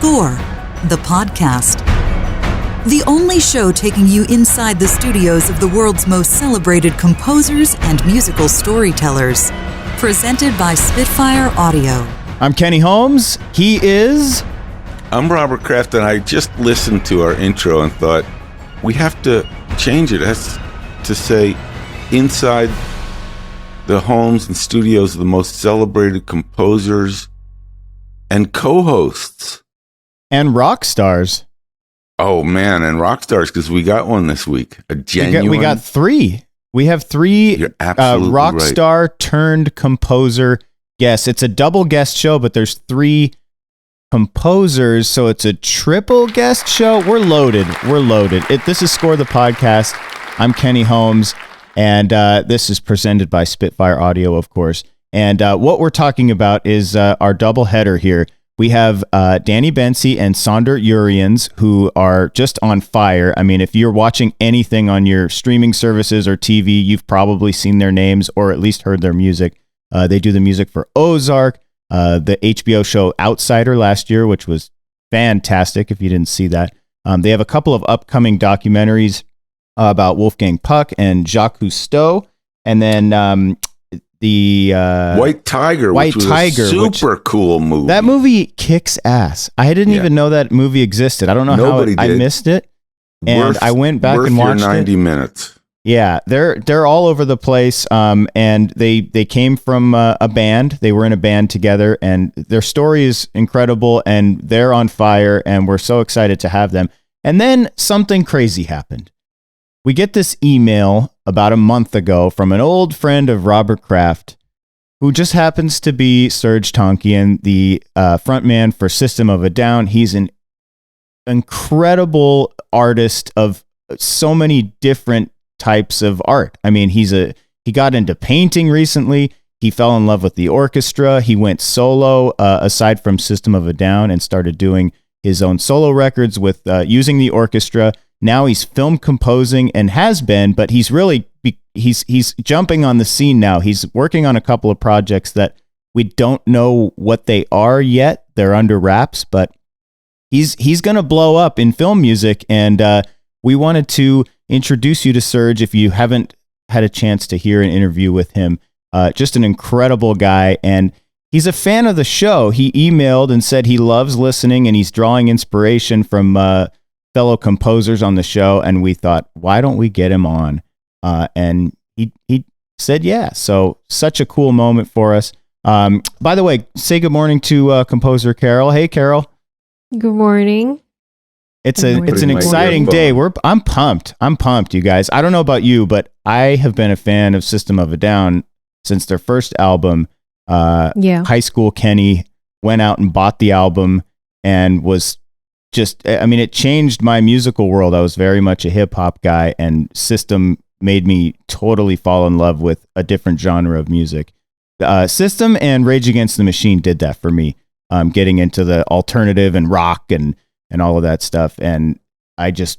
Score, the podcast. The only show taking you inside the studios of the world's most celebrated composers and musical storytellers. Presented by Spitfire Audio. I'm Kenny Holmes. He is... I'm Robert Kraft, and I just listened to our intro and thought, we have to change it. It has to say, inside the homes and studios of the most celebrated composers and co-hosts. And rock stars. Oh, man, and rock stars, because we got one this week. A genuine... We got three. We have three rock star turned composer guests. It's a double guest show, but there's three composers, so it's a triple guest show. We're loaded. This is Score the Podcast. I'm Kenny Holmes, and this is presented by Spitfire Audio, of course. And what we're talking about is our double header here. We have Danny Bensi and Saunder Jurriaans, who are just on fire. I mean, if you're watching anything on your streaming services or TV, you've probably seen their names or at least heard their music. They do the music for Ozark, the HBO show Outsider last year, which was fantastic if you didn't see that. They have a couple of upcoming documentaries about Wolfgang Puck and Jacques Cousteau. And then the White Tiger, which was a super cool movie. That movie kicks ass. I didn't even know that movie existed. I don't know how I missed it. And I went back and watched it. 90 minutes. Yeah, they're all over the place. And they came from a band. They were in a band together, and their story is incredible, and they're on fire, and we're so excited to have them. And then something crazy happened. We get this email about a month ago from an old friend of Robert Kraft, who just happens to be Serj Tankian, the frontman for System of a Down. He's an incredible artist of so many different types of art. I mean, he got into painting recently. He fell in love with the orchestra. He went solo aside from System of a Down and started doing his own solo records with using the orchestra. Now he's film composing and has been, but he's really he's jumping on the scene now. He's working on a couple of projects that we don't know what they are yet. They're under wraps, but he's going to blow up in film music. And we wanted to introduce you to Serj if you haven't had a chance to hear an interview with him. Just an incredible guy, and he's a fan of the show. He emailed and said he loves listening, and he's drawing inspiration from fellow composers on the show, and we thought, why don't we get him on? And he said, yeah. So such a cool moment for us. By the way, say good morning to composer Carol. Hey, Carol. Good morning. It's an exciting day. I'm pumped, you guys. I don't know about you, but I have been a fan of System of a Down since their first album. High School Kenny went out and bought the album and was it changed my musical world. I was very much a hip hop guy, and System made me totally fall in love with a different genre of music. System and Rage Against the Machine did that for me, getting into the alternative and rock and all of that stuff. And I just,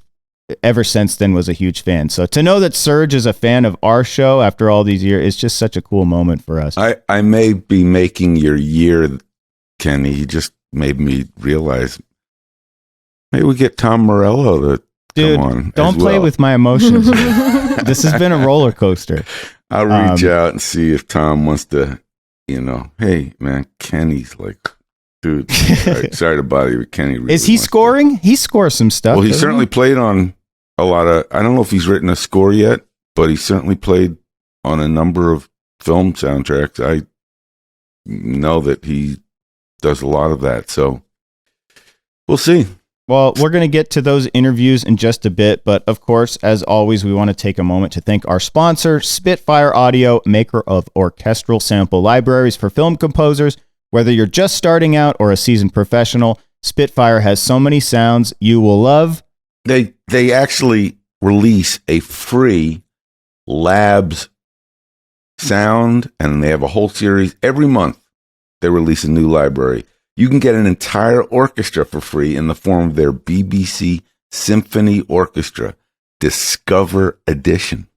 ever since then, was a huge fan. So to know that Serj is a fan of our show after all these years is just such a cool moment for us. I may be making your year, Kenny. You just made me realize... Maybe we get Tom Morello to come on. Don't play with my emotions. This has been a roller coaster. I'll reach out and see if Tom wants to, hey, man, Kenny's like, dude, sorry to bother you, but Kenny really is he scoring? He scores some stuff. Well, he certainly played on a lot of, I don't know if he's written a score yet, but he certainly played on a number of film soundtracks. I know that he does a lot of that, so we'll see. Well, we're going to get to those interviews in just a bit, but of course, as always, we want to take a moment to thank our sponsor, Spitfire Audio, maker of orchestral sample libraries for film composers. Whether you're just starting out or a seasoned professional, Spitfire has so many sounds you will love. They actually release a free labs sound, and they have a whole series. Every month, they release a new library. You can get an entire orchestra for free in the form of their BBC Symphony Orchestra Discover Edition.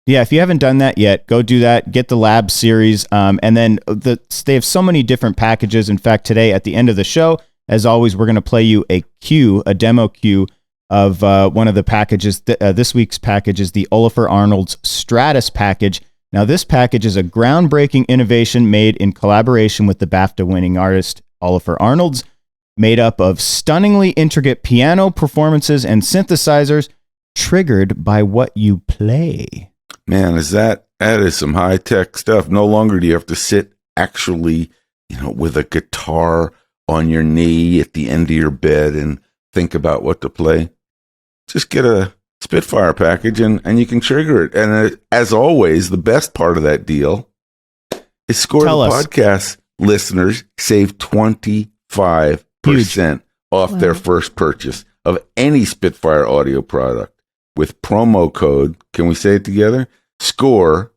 Yeah, if you haven't done that yet, go do that. Get the Lab series. And then they have so many different packages. In fact, today at the end of the show, As always, we're going to play you a demo cue of one of the packages. This week's package is the Oliver Arnold's Stratus package. Now, this package is a groundbreaking innovation made in collaboration with the BAFTA-winning artist Oliver Arnold's, made up of stunningly intricate piano performances and synthesizers triggered by what you play. Man, that is some high-tech stuff. No longer do you have to sit actually, with a guitar on your knee at the end of your bed and think about what to play. Just get a Spitfire package and you can trigger it. And as always, the best part of that deal is Score the Podcast listeners save 25% off their first purchase of any Spitfire audio product with promo code. Can we say it together? Score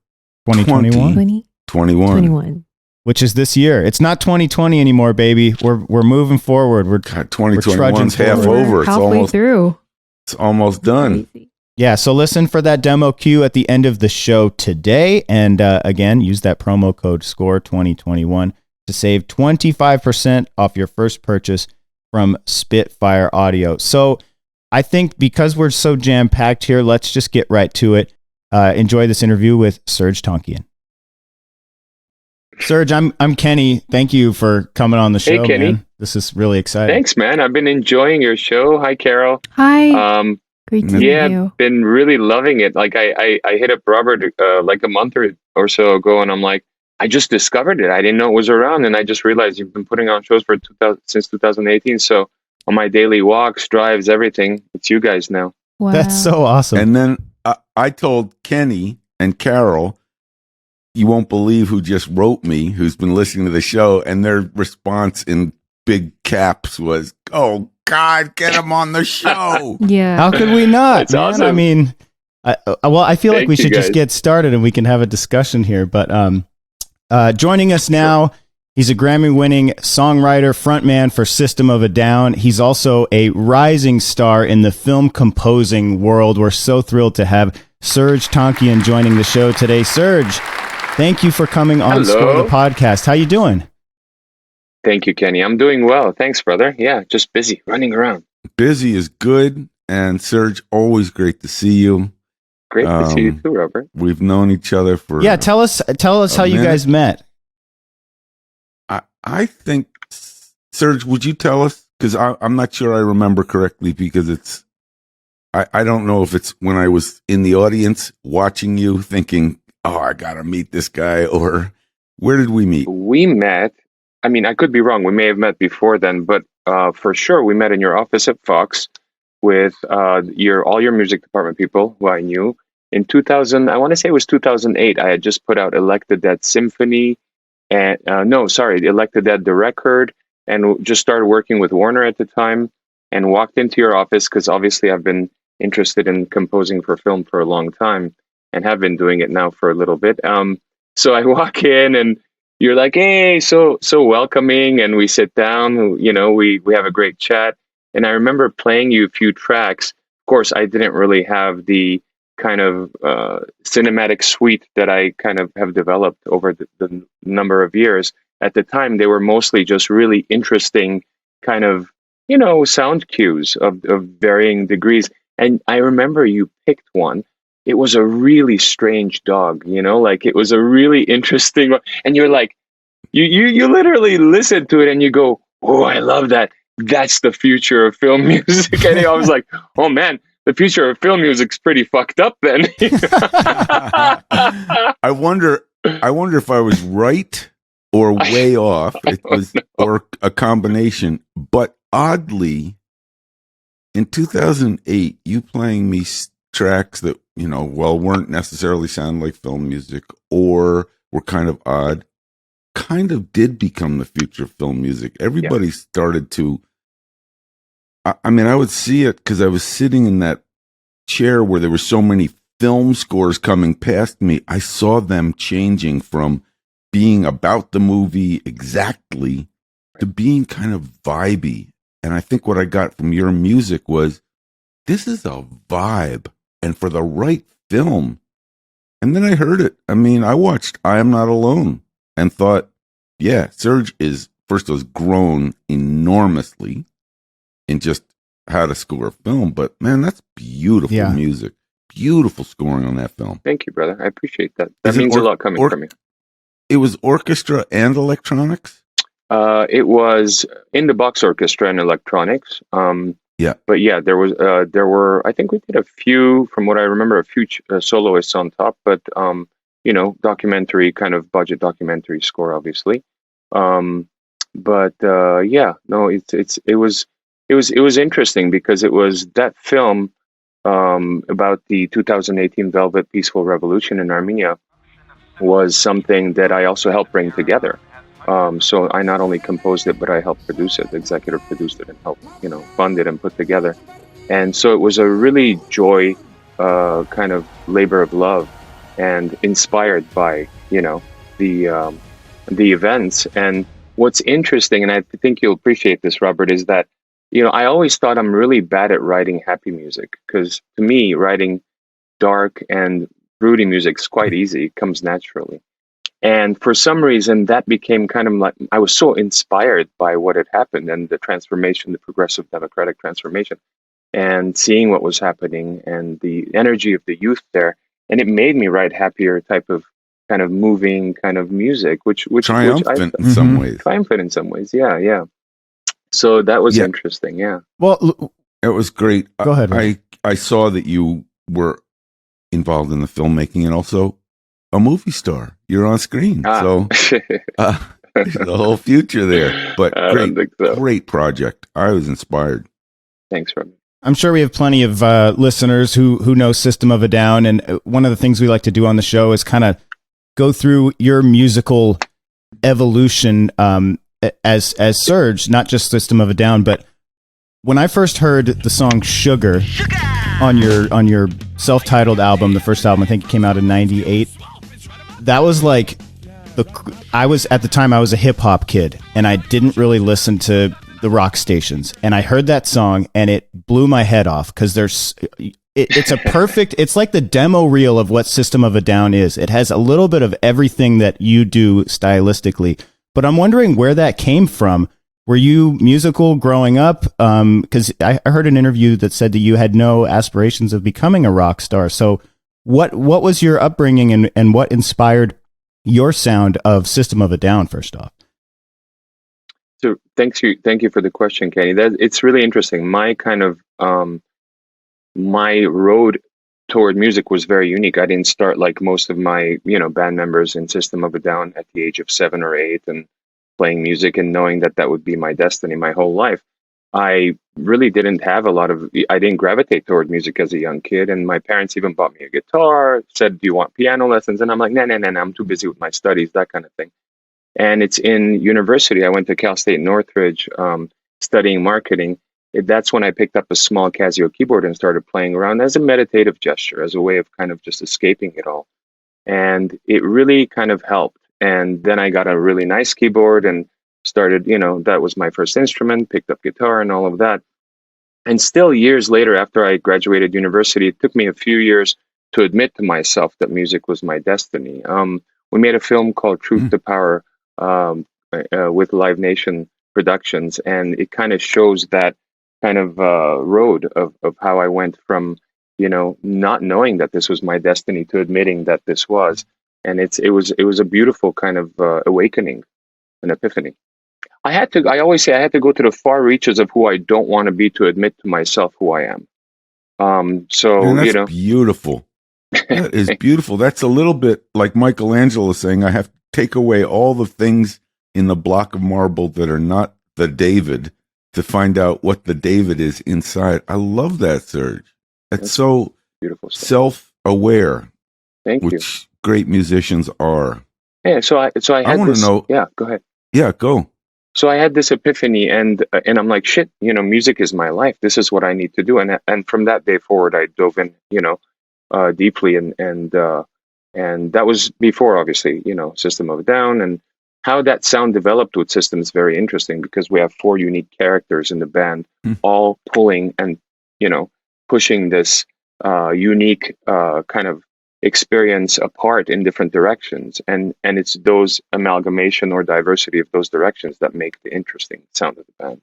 2021. Which is this year. It's not 2020 anymore, baby. We're moving forward. We're 2021's half over. It's halfway through. It's almost done. Yeah, so listen for that demo cue at the end of the show today. And again, use that promo code SCORE 2021 to save 25% off your first purchase from Spitfire Audio. So I think because we're so jam-packed here, let's just get right to it. Enjoy this interview with Serj Tankian. Serj, I'm Kenny. Thank you for coming on the show, hey, Kenny. Man. This is really exciting. Thanks, man. I've been enjoying your show. Hi, Carol. Hi. Great to meet you. I've been really loving it. Like I hit up Robert like a month or so ago, and I'm like, I just discovered it. I didn't know it was around, and I just realized you've been putting on shows for since 2018. So on my daily walks, drives, everything, it's you guys now. Wow. That's so awesome. And then I told Kenny and Carol, you won't believe who just wrote me, who's been listening to the show, and their response in big caps was, "Oh God, get him on the show!" Yeah, how could we not? That's man? awesome. I mean, I feel like we should just guys. get started and we can have a discussion here. But joining us now, he's a Grammy-winning songwriter, frontman for System of a Down. He's also a rising star in the film composing world. We're so thrilled to have Serj Tankian joining the show today. Serj, thank you for coming on Score the Podcast. How you doing? Thank you, Kenny. I'm doing well. Thanks, brother. Yeah, just busy, running around. Busy is good. And Serj, always great to see you. Great to see you too, Robert. We've known each other for tell us how you guys met. I think, Serj, would you tell us? Because I'm not sure I remember correctly, because I don't know if it's when I was in the audience watching you thinking, oh, I got to meet this guy, or where did we meet? We met, I mean, I could be wrong. We may have met before then, but for sure we met in your office at Fox with all your music department people who I knew. In 2000, I want to say it was 2008, I had just put out Elect the Dead Symphony, and Elect the Dead, the record, and just started working with Warner at the time, and walked into your office because obviously I've been interested in composing for film for a long time and have been doing it now for a little bit. So I walk in and you're like, hey, so welcoming, and we sit down, we have a great chat. And I remember playing you a few tracks. Of course, I didn't really have the kind of cinematic suite that I kind of have developed over the number of years. At the time, they were mostly just really interesting kind of, sound cues of varying degrees. And I remember you picked one. It was a really strange dog, it was a really interesting one. And you're like, you literally listen to it and you go, oh, I love that. That's the future of film music. And I was like, oh man, the future of film music's pretty fucked up then. I wonder if I was right or way off. It was, or a combination. But oddly, in 2008, you playing me tracks that, weren't necessarily sound like film music or were kind of odd, kind of did become the future of film music. Everybody started to, I would see it because I was sitting in that chair where there were so many film scores coming past me. I saw them changing from being about the movie exactly to being kind of vibey. And I think what I got from your music was, this is a vibe, and for the right film. And then I heard it. I watched I Am Not Alone and thought, yeah, Serj is first has grown enormously in just how to score a film. But man, that's beautiful music, beautiful scoring on that film. Thank you, brother. I appreciate that. That means a lot coming from you. It was orchestra and electronics? It was in the box orchestra and electronics. But yeah, there were, I think we did a few, from what I remember, a few soloists on top, but, documentary, kind of budget documentary score, obviously. It was interesting because it was that film, about the 2018 Velvet Peaceful Revolution in Armenia was something that I also helped bring together. So I not only composed it, but I helped produce it, executive produced it, and helped, fund it and put together. And so it was a really joy, kind of labor of love, and inspired by, the events. And what's interesting, and I think you'll appreciate this, Robert, is that, I always thought I'm really bad at writing happy music, because to me, writing dark and broody music is quite easy. It comes naturally. And for some reason, that became kind of like, I was so inspired by what had happened and the transformation, the progressive democratic transformation, and seeing what was happening and the energy of the youth there. And it made me write happier type of kind of moving kind of music, which triumphant in some ways. Triumphant in some ways. Yeah. So that was interesting. Yeah. Well, it was great. Go ahead. I saw that you were involved in the filmmaking and also a movie star. You're on screen. So there's the whole future there. But great project. I was inspired. Thanks, Rob. I'm sure we have plenty of listeners who know System of a Down. And one of the things we like to do on the show is kind of go through your musical evolution as Serj, not just System of a Down. But when I first heard the song Sugar on your self-titled album, the first album, I think it came out in 98. That was like I was a hip hop kid, and I didn't really listen to the rock stations, and I heard that song and it blew my head off, because it's a perfect, it's like the demo reel of what System of a Down is. It has a little bit of everything that you do stylistically, but I'm wondering where that came from. Were you musical growing up? Because I heard an interview that said that you had no aspirations of becoming a rock star. So what was your upbringing, and what inspired your sound of System of a Down, first off? So thank you for the question, Kenny. It's really interesting. My kind of my road toward music was very unique. I didn't start like most of my band members in System of a Down at the age of 7 or 8 and playing music and knowing that would be my destiny my whole life. I really didn't have I didn't gravitate toward music as a young kid. And my parents even bought me a guitar, said, "Do you want piano lessons?" And I'm like, no, I'm too busy with my studies, that kind of thing. And it's in university. I went to Cal State Northridge, studying marketing. That's when I picked up a small Casio keyboard and started playing around as a meditative gesture, as a way of kind of just escaping it all. And it really kind of helped. And then I got a really nice keyboard and started, that was my first instrument, picked up guitar and all of that. And still years later, after I graduated university, it took me a few years to admit to myself that music was my destiny. We made a film called Truth to Power with Live Nation Productions, and it kind of shows that kind of road of how I went from, not knowing that this was my destiny to admitting that this was. And it was a beautiful kind of awakening, an epiphany. I always say I had to go to the far reaches of who I don't want to be to admit to myself who I am. That's beautiful. That is beautiful. That's a little bit like Michelangelo saying, I have to take away all the things in the block of marble that are not the David to find out what the David is inside. I love that, Serj. That's so beautiful, self-aware. Thank you. Which great musicians are. Yeah. So I want to know. Yeah. Go ahead. Yeah. Go. So I had this epiphany, and I'm like, shit, music is my life. This is what I need to do. And from that day forward, I dove in, deeply, and that was before, obviously, System of a Down, and how that sound developed with System is very interesting, because we have 4 unique characters in the band, all pulling and, pushing this unique kind of experience apart in different directions, and it's those amalgamation or diversity of those directions that make the interesting sound of the band.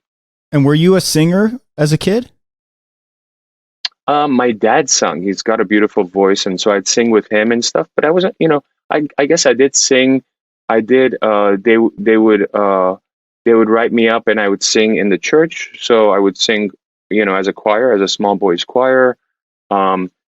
And were you a singer as a kid? My dad sung. He's got a beautiful voice, and so I'd sing with him and stuff. But I wasn't, I guess I did sing. I did. They would write me up, and I would sing in the church. So I would sing, as a choir, as a small boys choir.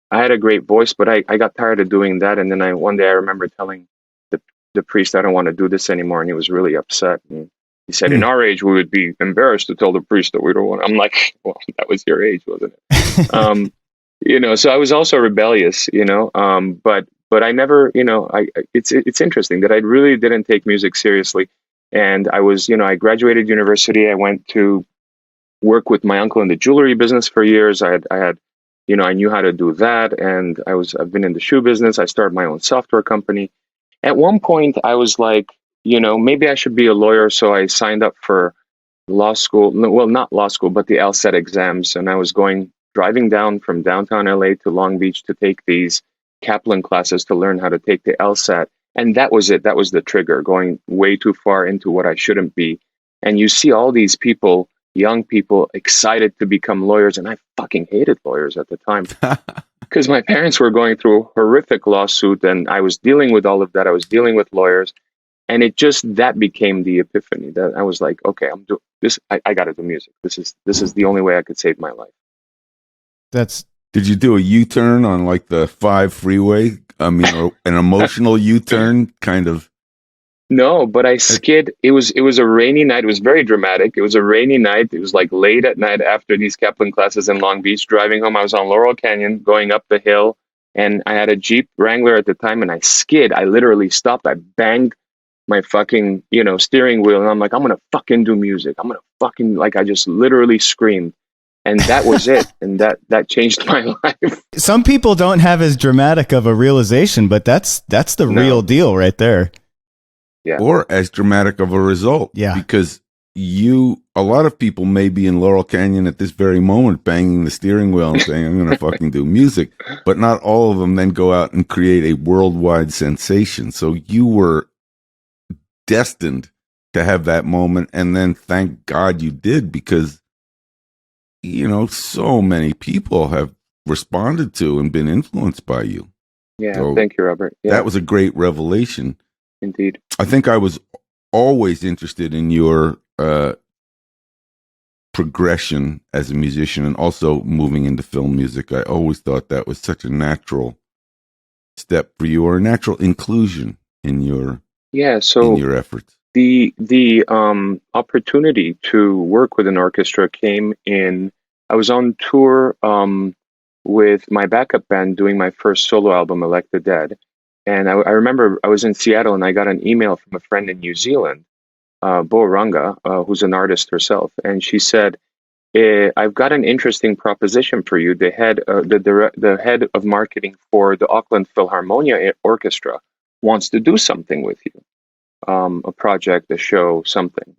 I had a great voice, but I got tired of doing that. And then one day I remember telling the priest, I don't want to do this anymore. And he was really upset. And he said, in our age, we would be embarrassed to tell the priest that we don't want. I'm like, well, that was your age, wasn't it? So I was also rebellious, but I never, it's interesting that I really didn't take music seriously. And I was, I graduated university. I went to work with my uncle in the jewelry business for years. I had I knew how to do that, and I've been in the shoe business. I started my own software company. At one point, I was like, maybe I should be a lawyer. So I signed up for law school. Well, not law school, but the LSAT exams. And I was driving down from downtown LA to Long Beach to take these Kaplan classes to learn how to take the LSAT. And that was it. That was the trigger, going way too far into what I shouldn't be. And you see all these people, young people, excited to become lawyers. And I fucking hated lawyers at the time because my parents were going through a horrific lawsuit, and I was dealing with all of that. I was dealing with lawyers, and that became the epiphany that I was like, okay, I'm doing this. I got to do music. This is the only way I could save my life. Did you do a U-turn on like the 5 freeway? I mean, or an emotional U-turn kind of? No, but I skid. It was a rainy night. It was very dramatic. It was a rainy night. It was like late at night after these Kaplan classes in Long Beach. Driving home, I was on Laurel Canyon going up the hill, and I had a Jeep Wrangler at the time, and I skid. I literally stopped. I banged my fucking, steering wheel, and I'm like, I'm going to fucking do music. I'm going to fucking, I just literally screamed. And that was it. And that changed my life. Some people don't have as dramatic of a realization, but that's the real deal right there. Yeah. Or as dramatic of a result. Yeah. Because a lot of people may be in Laurel Canyon at this very moment banging the steering wheel and saying, I'm going to fucking do music. But not all of them then go out and create a worldwide sensation. So you were destined to have that moment. And then thank God you did, because, so many people have responded to and been influenced by you. Yeah. So thank you, Robert. Yeah. That was a great revelation. Indeed. I think I was always interested in your progression as a musician, and also moving into film music. I always thought that was such a natural step for you, or a natural inclusion in your efforts. The opportunity to work with an orchestra came in. I was on tour with my backup band doing my first solo album, Elect the Dead. And I remember I was in Seattle, and I got an email from a friend in New Zealand, Bo Ranga, who's an artist herself. And she said, I've got an interesting proposition for you. The head of marketing for the Auckland Philharmonia Orchestra wants to do something with you, a project, a show, something,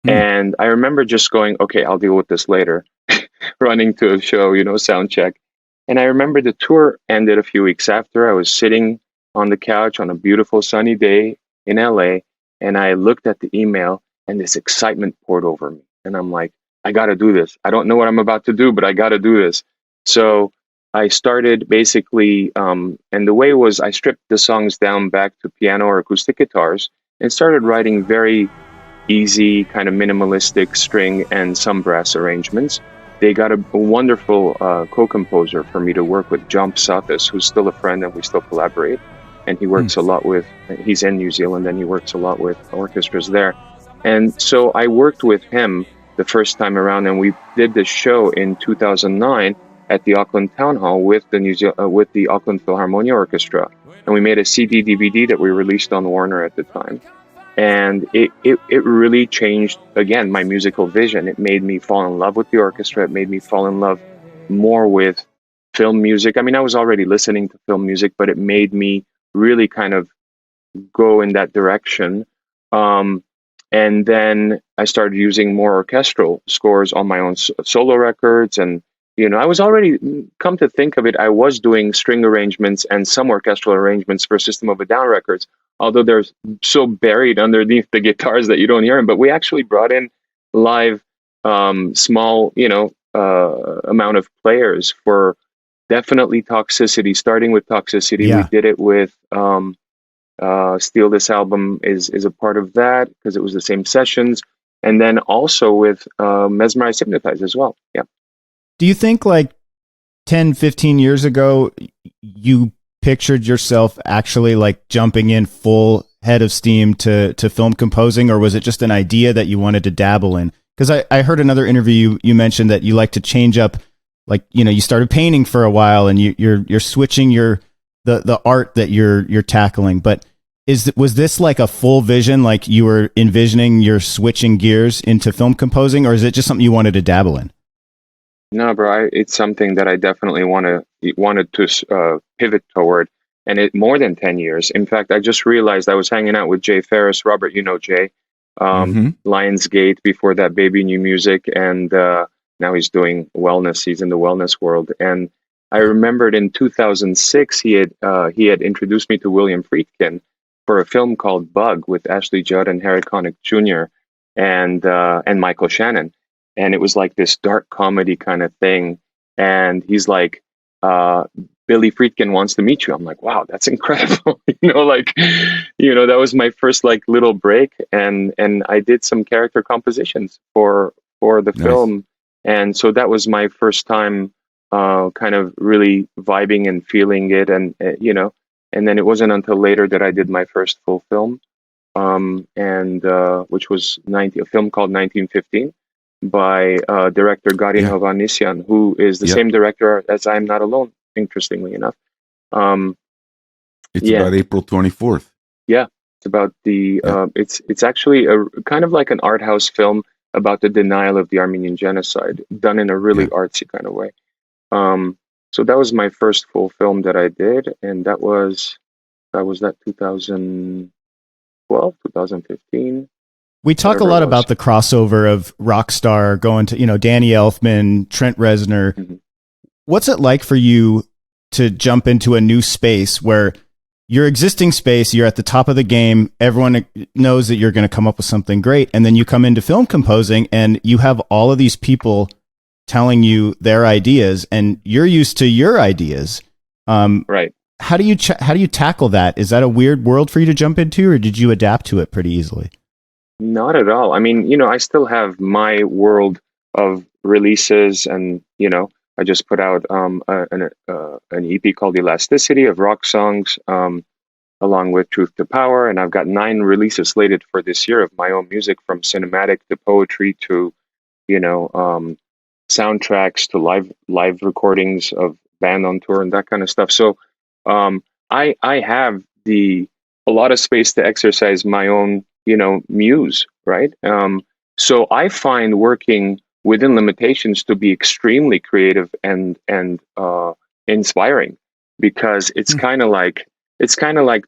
And I remember just going, okay, I'll deal with this later, running to a show, sound check. And I remember the tour ended a few weeks after. I was sitting on the couch on a beautiful sunny day in LA, and I looked at the email, and this excitement poured over me. And I'm like, I got to do this. I don't know what I'm about to do, but I got to do this. So I started basically, and the way was I stripped the songs down back to piano or acoustic guitars and started writing very easy, kind of minimalistic string and some brass arrangements. They got a wonderful co-composer for me to work with, John Psathis, who's still a friend, and we still collaborate. And he works a lot he's in New Zealand, and he works a lot with orchestras there. And so I worked with him the first time around, and we did this show in 2009 at the Auckland Town Hall with the Auckland Philharmonia Orchestra. And we made a CD DVD that we released on Warner at the time. And it really changed, again, my musical vision. It made me fall in love with the orchestra. It made me fall in love more with film music. I mean, I was already listening to film music, but it made me really kind of go in that direction. And then I started using more orchestral scores on my own solo records. And I was already, come to think of it, I was doing string arrangements and some orchestral arrangements for System of a Down records, although they're so buried underneath the guitars that you don't hear them. But we actually brought in live, small, amount of players for definitely Toxicity, starting with Toxicity. Yeah. We did it with Steal This Album is a part of that because it was the same sessions. And then also with Mesmerize, Hypnotize as well. Yeah. Do you think like 10, 15 years ago, you pictured yourself actually like jumping in full head of steam to film composing, or was it just an idea that you wanted to dabble in? Because I heard another interview you mentioned that you like to change up, like, you started painting for a while and you're switching the art that you're tackling. But was this like a full vision, like you were envisioning you're switching gears into film composing, or is it just something you wanted to dabble in? No, bro, it's something that I definitely wanted to pivot toward, and it more than 10 years. In fact, I just realized I was hanging out with Jay Ferris. Robert, Jay, Lionsgate, before that Baby New Music, and now he's doing wellness. He's in the wellness world. And I remembered in 2006, he had introduced me to William Friedkin for a film called Bug with Ashley Judd and Harry Connick Jr. and Michael Shannon. And it was like this dark comedy kind of thing. And he's like, Billy Friedkin wants to meet you. I'm like, wow, that's incredible. That was my first like little break. And I did some character compositions for the film. And so that was my first time kind of really vibing and feeling it. And, and then it wasn't until later that I did my first full film, which was a film called 1915. By director Gary Hovhannisyan, who is the same director as I'm Not Alone, interestingly enough. It's about April 24th. Yeah, it's about it's actually a kind of like an art house film about the denial of the Armenian genocide, done in a really artsy kind of way. So that was my first full film that I did, and that was 2012, 2015. We talk a lot about the crossover of Rockstar going to, Danny Elfman, Trent Reznor. Mm-hmm. What's it like for you to jump into a new space where your existing space, you're at the top of the game, everyone knows that you're going to come up with something great, and then you come into film composing and you have all of these people telling you their ideas and you're used to your ideas. Right. How do you tackle that? Is that a weird world for you to jump into, or did you adapt to it pretty easily? Not at all. I mean, I still have my world of releases, and I just put out an EP called Elasticity of rock songs, along with Truth to Power, and I've got 9 releases slated for this year of my own music, from cinematic to poetry to soundtracks to live recordings of band on tour and that kind of stuff. So I have a lot of space to exercise my own muse, right? So I find working within limitations to be extremely creative and inspiring, because it's kind of like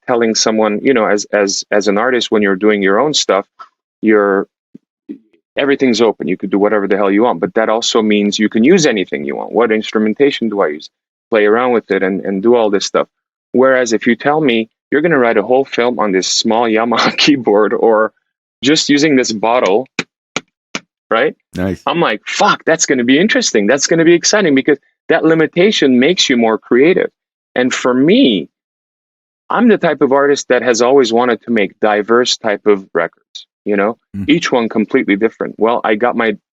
telling someone, as an artist, when you're doing your own stuff, everything's open. You could do whatever the hell you want, but that also means you can use anything you want. What instrumentation do I use? Play around with it and do all this stuff. Whereas if you tell me you're going to write a whole film on this small Yamaha keyboard, or just using this bottle, right? Nice. I'm like, fuck, that's going to be interesting. That's going to be exciting, because that limitation makes you more creative. And for me, I'm the type of artist that has always wanted to make diverse type of records, each one completely different. Well,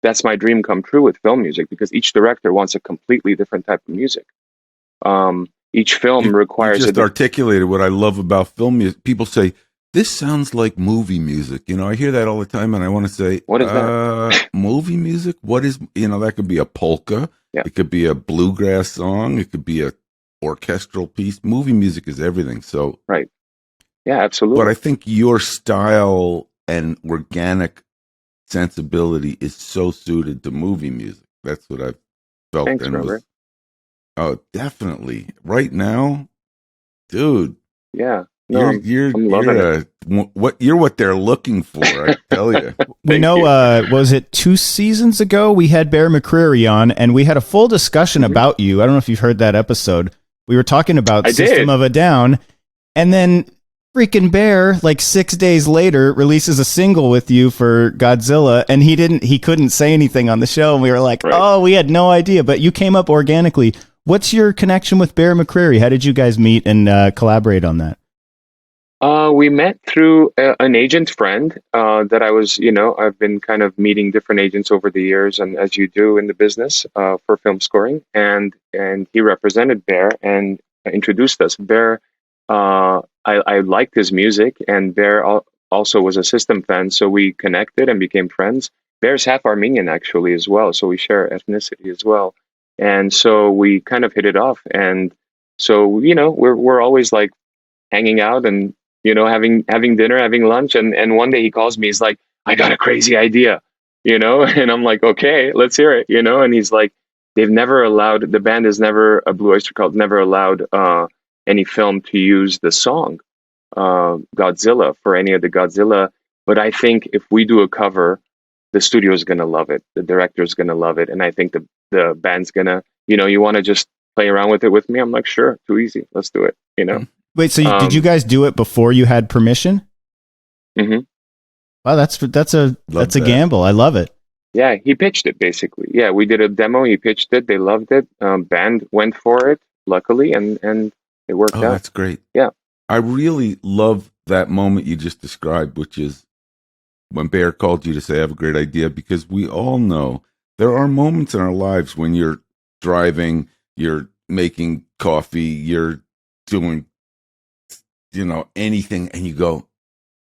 that's my dream come true with film music, because each director wants a completely different type of music. Each film requires... You just articulated what I love about film music. People say, this sounds like movie music. I hear that all the time, and I want to say, what is that? Movie music? What is, that could be a polka. Yeah. It could be a bluegrass song. It could be a orchestral piece. Movie music is everything. So, right. Yeah, absolutely. But I think your style and organic sensibility is so suited to movie music. That's what I've felt. Thanks, Robert. Oh, definitely. Right now, dude. Yeah. No, you're I'm loving it. You're what they're looking for, I tell you. We know, was it 2 seasons ago? We had Bear McCreary on, and we had a full discussion about you. I don't know if you've heard that episode. We were talking about System of a Down, and then freaking Bear, like 6 days later, releases a single with you for Godzilla, and he couldn't say anything on the show, and we were like, oh, we had no idea, but you came up organically. What's your connection with Bear McCreary? How did you guys meet and collaborate on that? We met through an agent friend that I was, I've been kind of meeting different agents over the years, and as you do in the business for film scoring, and he represented Bear and introduced us. Bear, I liked his music, and Bear also was a System fan, so we connected and became friends. Bear's half Armenian actually as well, so we share ethnicity as well, and so we kind of hit it off, and so we're always like hanging out and having dinner, having lunch. And one day he calls me, he's like, I got a crazy idea, and I'm like, okay, let's hear it, and he's like, the band has never, a Blue Oyster Cult never allowed any film to use the song Godzilla for any of the Godzilla. But I think if we do a cover, the studio is going to love it. The director is going to love it. And I think the band's going to, you want to just play around with it with me? I'm like, sure, too easy. Let's do it, Wait, so did you guys do it before you had permission? Mm-hmm. Wow, that's a gamble. I love it. Yeah, he pitched it basically. Yeah, we did a demo. He pitched it. They loved it. Band went for it, luckily, and it worked out. That's great. Yeah, I really love that moment you just described, which is when Bear called you to say, I have a great idea, because we all know there are moments in our lives when you're driving, you're making coffee, you're doing anything, and you go,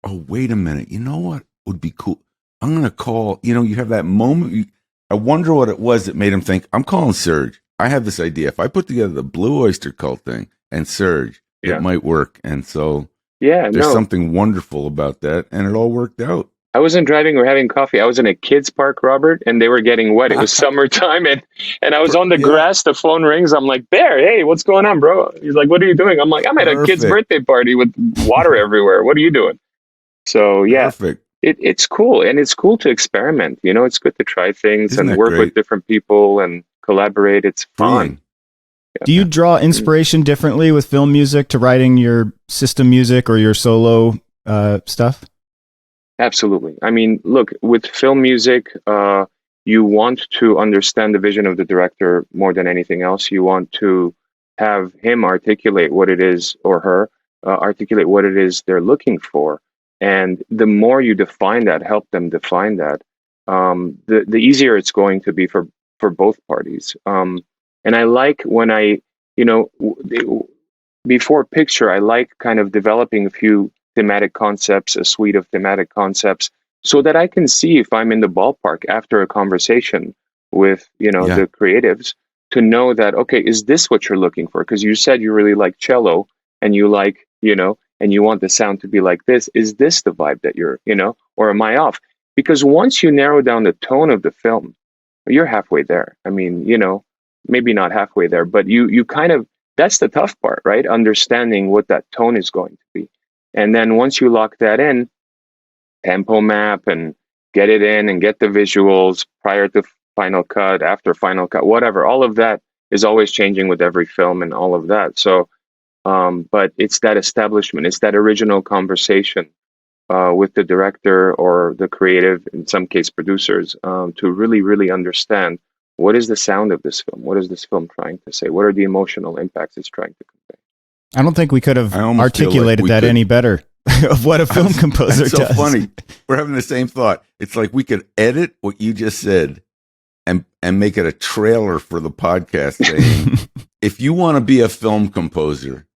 oh, wait a minute, you know what would be cool? I'm going to call, you have that moment. I wonder what it was that made him think, I'm calling Serj. I have this idea. If I put together the Blue Oyster Cult thing and Serj, it might work. And so there's something wonderful about that, and it all worked out. I wasn't driving or having coffee. I was in a kids park, Robert, and they were getting wet. It was summertime, and I was on the grass. The phone rings. I'm like, Bear, hey, what's going on, bro? He's like, what are you doing? I'm like, I'm at a kid's birthday party with water everywhere. What are you doing? So, yeah, it's cool. And it's cool to experiment. It's good to try things and work with different people and collaborate. It's fun. Yeah. Do you draw inspiration differently with film music to writing your system music or your solo stuff? Absolutely. I mean, look, with film music, you want to understand the vision of the director more than anything else. You want to have him articulate what it is, or her articulate what it is they're looking for. And the more you define that, help them define that, the easier it's going to be for both parties. And I like when before picture, I like kind of developing a few thematic concepts, a suite of thematic concepts, so that I can see if I'm in the ballpark after a conversation with, the creatives, to know that, okay, is this what you're looking for? Because you said you really like cello, and you like, and you want the sound to be like this. Is this the vibe that you're, or am I off? Because once you narrow down the tone of the film, you're halfway there. I mean, maybe not halfway there, but you kind of, that's the tough part, right? Understanding what that tone is going to be. And then once you lock that in, tempo map and get it in and get the visuals prior to final cut, after final cut, whatever, all of that is always changing with every film and all of that. So, but it's that establishment, it's that original conversation with the director or the creative, in some case producers, to really, really understand what is the sound of this film? What is this film trying to say? What are the emotional impacts it's trying to convey? I don't think we could have articulated that any better of what a film composer does. It's so funny. We're having the same thought. It's like we could edit what you just said and make it a trailer for the podcast saying, if you want to be a film composer,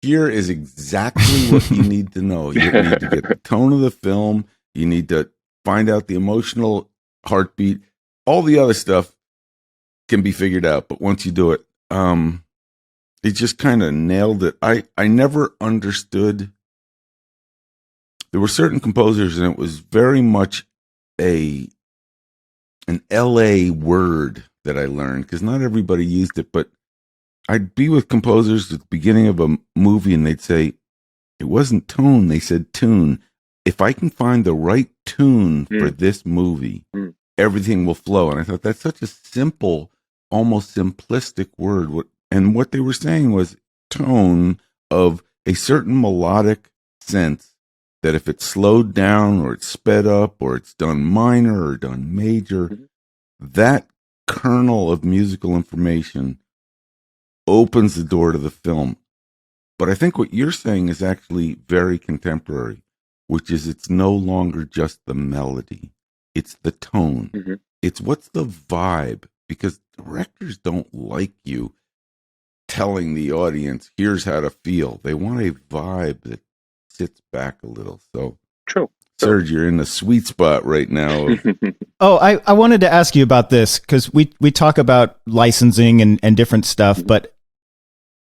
here is exactly what you need to know. You need to get the tone of the film. You need to find out the emotional heartbeat. All the other stuff can be figured out. But once you do it, it just kind of nailed it. I never understood. There were certain composers, and it was very much an LA word that I learned, because not everybody used it. But I'd be with composers at the beginning of a movie, and they'd say, it wasn't tone. They said tune. If I can find the right tune for this movie, everything will flow. And I thought that's such a simple, almost simplistic word. And what they were saying was tone of a certain melodic sense that if it's slowed down or it's sped up or it's done minor or done major, that kernel of musical information opens the door to the film. But I think what you're saying is actually very contemporary, which is it's no longer just the melody. It's the tone. It's what's the vibe, because directors don't like you telling the audience, here's how to feel. They want a vibe that sits back a little. So true. Serj, you're in the sweet spot right now. Oh, I wanted to ask you about this because we talk about licensing and different stuff, but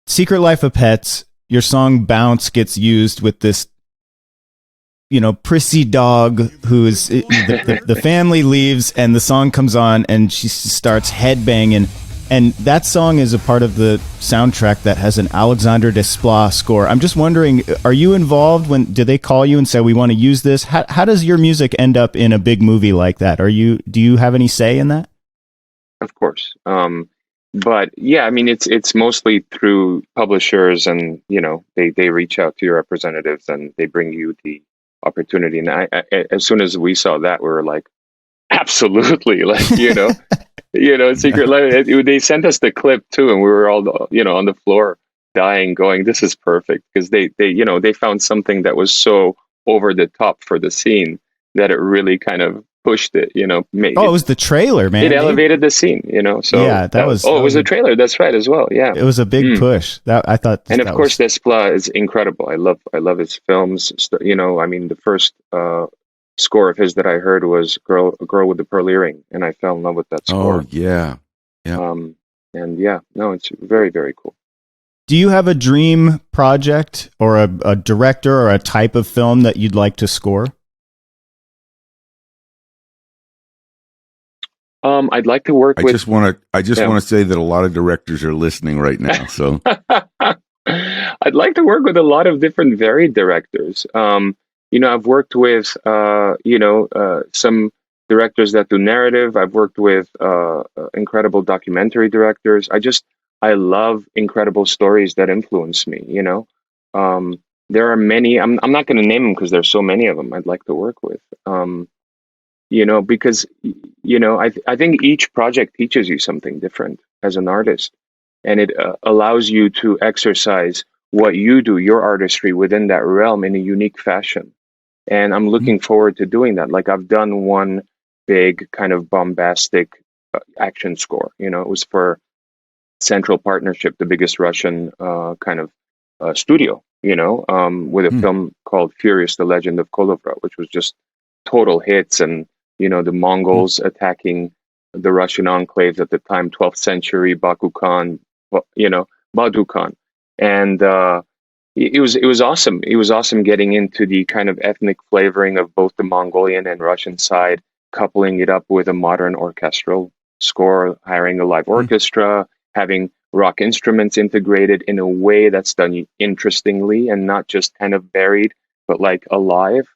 Secret Life of Pets, your song Bounce gets used with this, prissy dog who's the family leaves and the song comes on and she starts headbanging. And that song is a part of the soundtrack that has an Alexandre Desplat score. I'm just wondering, are you involved do they call you and say, we want to use this? How does your music end up in a big movie like that? Do you have any say in that? Of course. But yeah, I mean, it's mostly through publishers and, they reach out to your representatives and they bring you the opportunity. And I as soon as we saw that, we were like, absolutely, Secret Life. They sent us the clip too, and we were all, on the floor dying, going, "This is perfect," because they found something that was so over the top for the scene that it really kind of pushed it. It was the trailer, man. It elevated the scene, So yeah, it was the trailer. That's right, as well. Yeah, it was a big push. That I thought, and of course, Desplat is incredible. I love his films. I mean, the first score of his that I heard was a Girl with the Pearl Earring, and I fell in love with that score. Oh yeah. It's very, very cool. Do you have a dream project or a director or a type of film that you'd like to score? I'd like to work with. I just want to say that a lot of directors are listening right now. So I'd like to work with a lot of different varied directors. I've worked with, some directors that do narrative. I've worked with incredible documentary directors. I love incredible stories that influence me, There are many, I'm not going to name them because there's so many of them I'd like to work with, because, I think each project teaches you something different as an artist, and it allows you to exercise what you do, your artistry within that realm in a unique fashion. And I'm looking forward to doing that. Like I've done one big kind of bombastic action score. It was for Central Partnership, the biggest Russian kind of studio, with a film called Furious, the Legend of Kolovra, which was just total hits. And, the Mongols attacking the Russian enclaves at the time, 12th century, Baku Khan, Badu Khan. And it was awesome. It was awesome getting into the kind of ethnic flavoring of both the Mongolian and Russian side, coupling it up with a modern orchestral score, hiring a live orchestra, having rock instruments integrated in a way that's done interestingly and not just kind of buried, but like alive.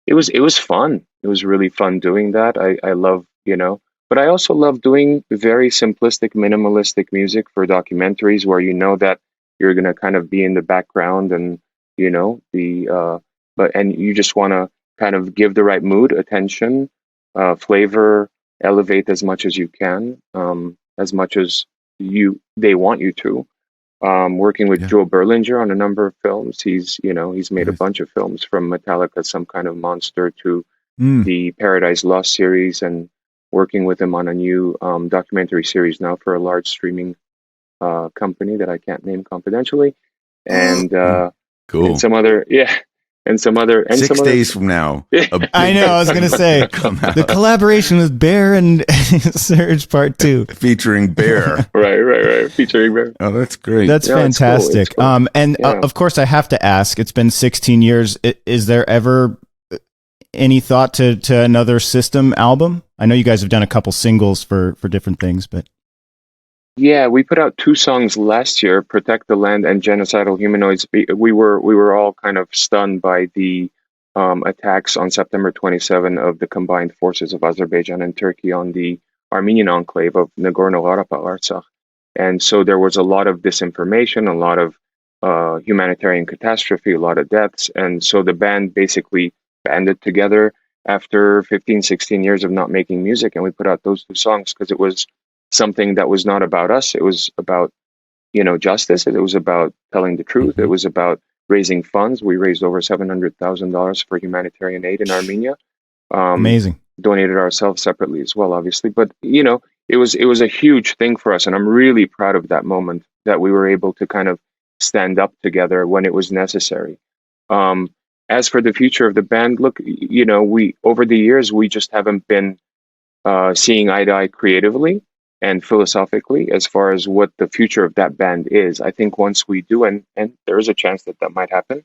It was fun. It was really fun doing that. I love, but I also love doing very simplistic, minimalistic music for documentaries where that you're going to kind of be in the background and, and you just want to kind of give the right mood, attention, flavor, elevate as much as you can, as much as they want you to. Working with Joe Berlinger on a number of films. He's made a bunch of films from Metallica, Some Kind of Monster, to the Paradise Lost series, and working with him on a new documentary series now for a large streaming company that I can't name confidentially, and cool. And some other, and some other. 6 days from now, I know. I was going to say the collaboration with Bear and Serj Part 2, featuring Bear. right, featuring Bear. Oh, that's great. That's fantastic. It's cool. Of course, I have to ask. It's been 16 years. Is there ever any thought to another System album? I know you guys have done a couple singles for different things, but Yeah, we put out 2 songs last year, "Protect the Land" and "Genocidal Humanoids." We were all kind of stunned by the attacks on September 27 of the combined forces of Azerbaijan and Turkey on the Armenian enclave of Nagorno-Karabakh, Artsakh. And so there was a lot of disinformation, a lot of humanitarian catastrophe, a lot of deaths. And so the band basically banded together after 15, 16 years of not making music, and we put out those 2 songs because it was something that was not about us. It was about, justice. It was about telling the truth. It was about raising funds. We raised over $700,000 for humanitarian aid in Armenia. Amazing. Donated ourselves separately as well, obviously. But it was a huge thing for us, and I'm really proud of that moment that we were able to kind of stand up together when it was necessary. As for the future of the band, look, we over the years we just haven't been seeing eye to eye creatively and philosophically as far as what the future of that band is. I think once we do, and there is a chance that that might happen,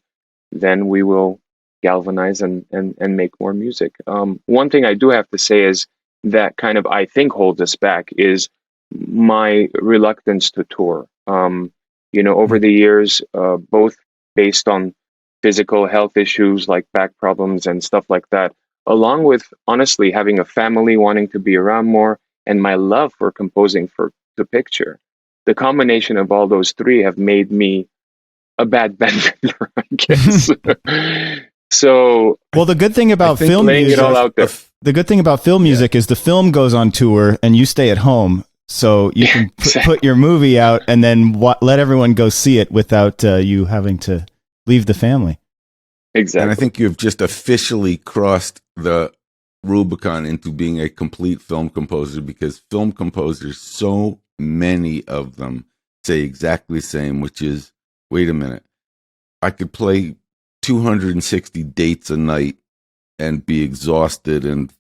then we will galvanize and make more music. One thing I do have to say is that kind of I think holds us back is my reluctance to tour. Over the years, both based on physical health issues like back problems and stuff like that, along with honestly having a family wanting to be around more and my love for composing for the picture, the combination of all those three have made me a bad band member, I guess. So, well, the good thing about film music, the good thing about film music is the film goes on tour and you stay at home, so you can put your movie out and then let everyone go see it without you having to leave the family. Exactly. And I think you've just officially crossed the Rubicon into being a complete film composer, because film composers, so many of them say exactly the same, which is, wait a minute, I could play 260 dates a night and be exhausted and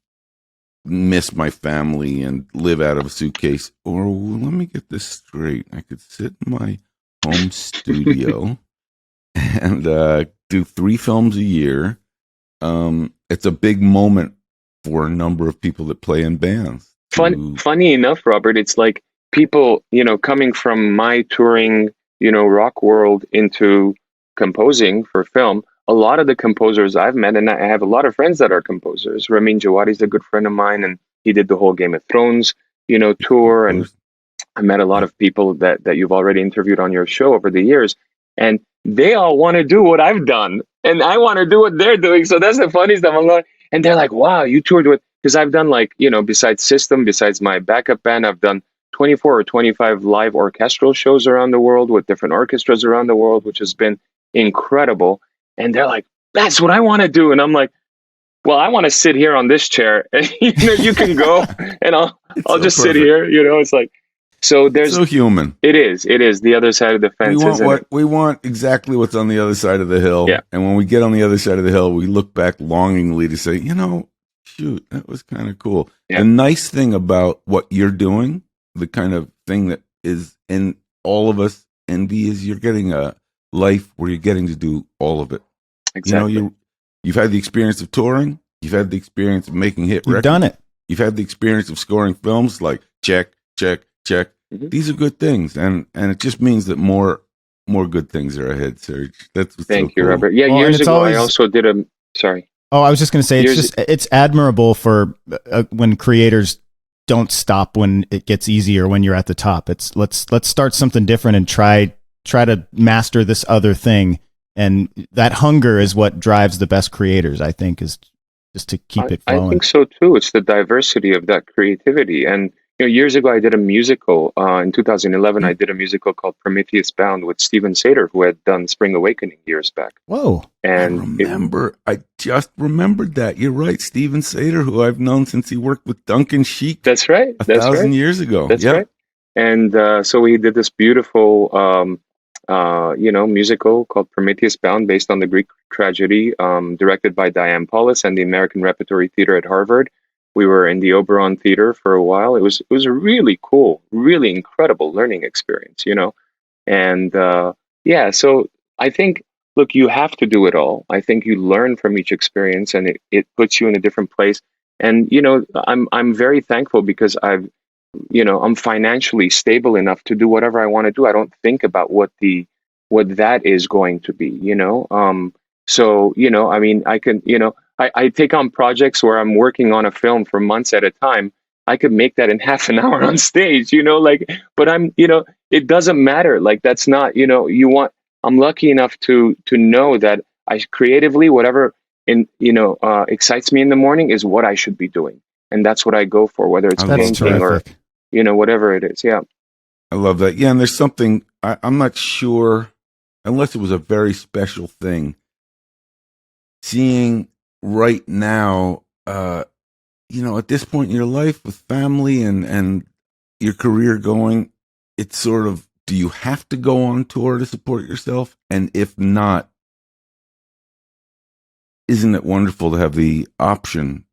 miss my family and live out of a suitcase. Or let me get this straight. I could sit in my home studio and do 3 films a year. It's a big moment for a number of people that play in bands. Funny enough, Robert, it's like people, coming from my touring, rock world into composing for film, a lot of the composers I've met, and I have a lot of friends that are composers. Ramin Djawadi's a good friend of mine, and he did the whole Game of Thrones, tour. And I met a lot of people that you've already interviewed on your show over the years, and they all want to do what I've done, and I want to do what they're doing. So that's the funny stuff. I'm like, and they're like, wow, you toured with, because I've done besides System, besides my backup band, I've done 24 or 25 live orchestral shows around the world with different orchestras around the world, which has been incredible. And they're like, that's what I want to do. And I'm like, well, I want to sit here on this chair, and you can go, and I'll just sit here. It's like, so there's so human. It is the other side of the fence. We want exactly what's on the other side of the hill. Yeah. And when we get on the other side of the hill, we look back longingly to say, shoot, that was kind of cool. Yeah. The nice thing about what you're doing, the kind of thing that is in all of us envy, is you're getting a life where you're getting to do all of it. Exactly. You've had the experience of touring. You've had the experience of making hit records. You've done it. You've had the experience of scoring films like check, check, check. Mm-hmm. These are good things, and it just means that more good things are ahead, Serj. That's what's Thank so you, cool. Robert. Yeah, years ago I also did sorry. Oh, I was just going to say, it's admirable for when creators don't stop when it gets easier, when you're at the top. It's let's start something different and try to master this other thing. And that hunger is what drives the best creators, I think, is just to keep it flowing. I think so too. It's the diversity of that creativity. And years ago, I did a musical. In 2011, I did a musical called Prometheus Bound with Steven Sater, who had done Spring Awakening years back. Whoa! And I just remembered that. You're right, Steven Sater, who I've known since he worked with Duncan Sheik. That's right. 1,000 years ago. That's right. And so we did this beautiful. Musical called Prometheus Bound, based on the Greek tragedy, directed by Diane Paulus and the American Repertory Theater at Harvard. We were in the Oberon Theater for a while. It was a really cool, really incredible learning experience, And so I think, look, you have to do it all. I think you learn from each experience, and it puts you in a different place. And I'm very thankful because I've I'm financially stable enough to do whatever I want to do. I don't think about what that is going to be, So, I mean, I can, I take on projects where I'm working on a film for months at a time. I could make that in half an hour on stage, but it doesn't matter. Like, that's not, I'm lucky enough to know that I creatively, whatever excites me in the morning is what I should be doing. And that's what I go for, whether it's painting or, whatever it is. Yeah. I love that. Yeah. And there's something, I'm not sure, unless it was a very special thing, seeing right now, at this point in your life with family and your career going, it's sort of, do you have to go on tour to support yourself? And if not, isn't it wonderful to have the option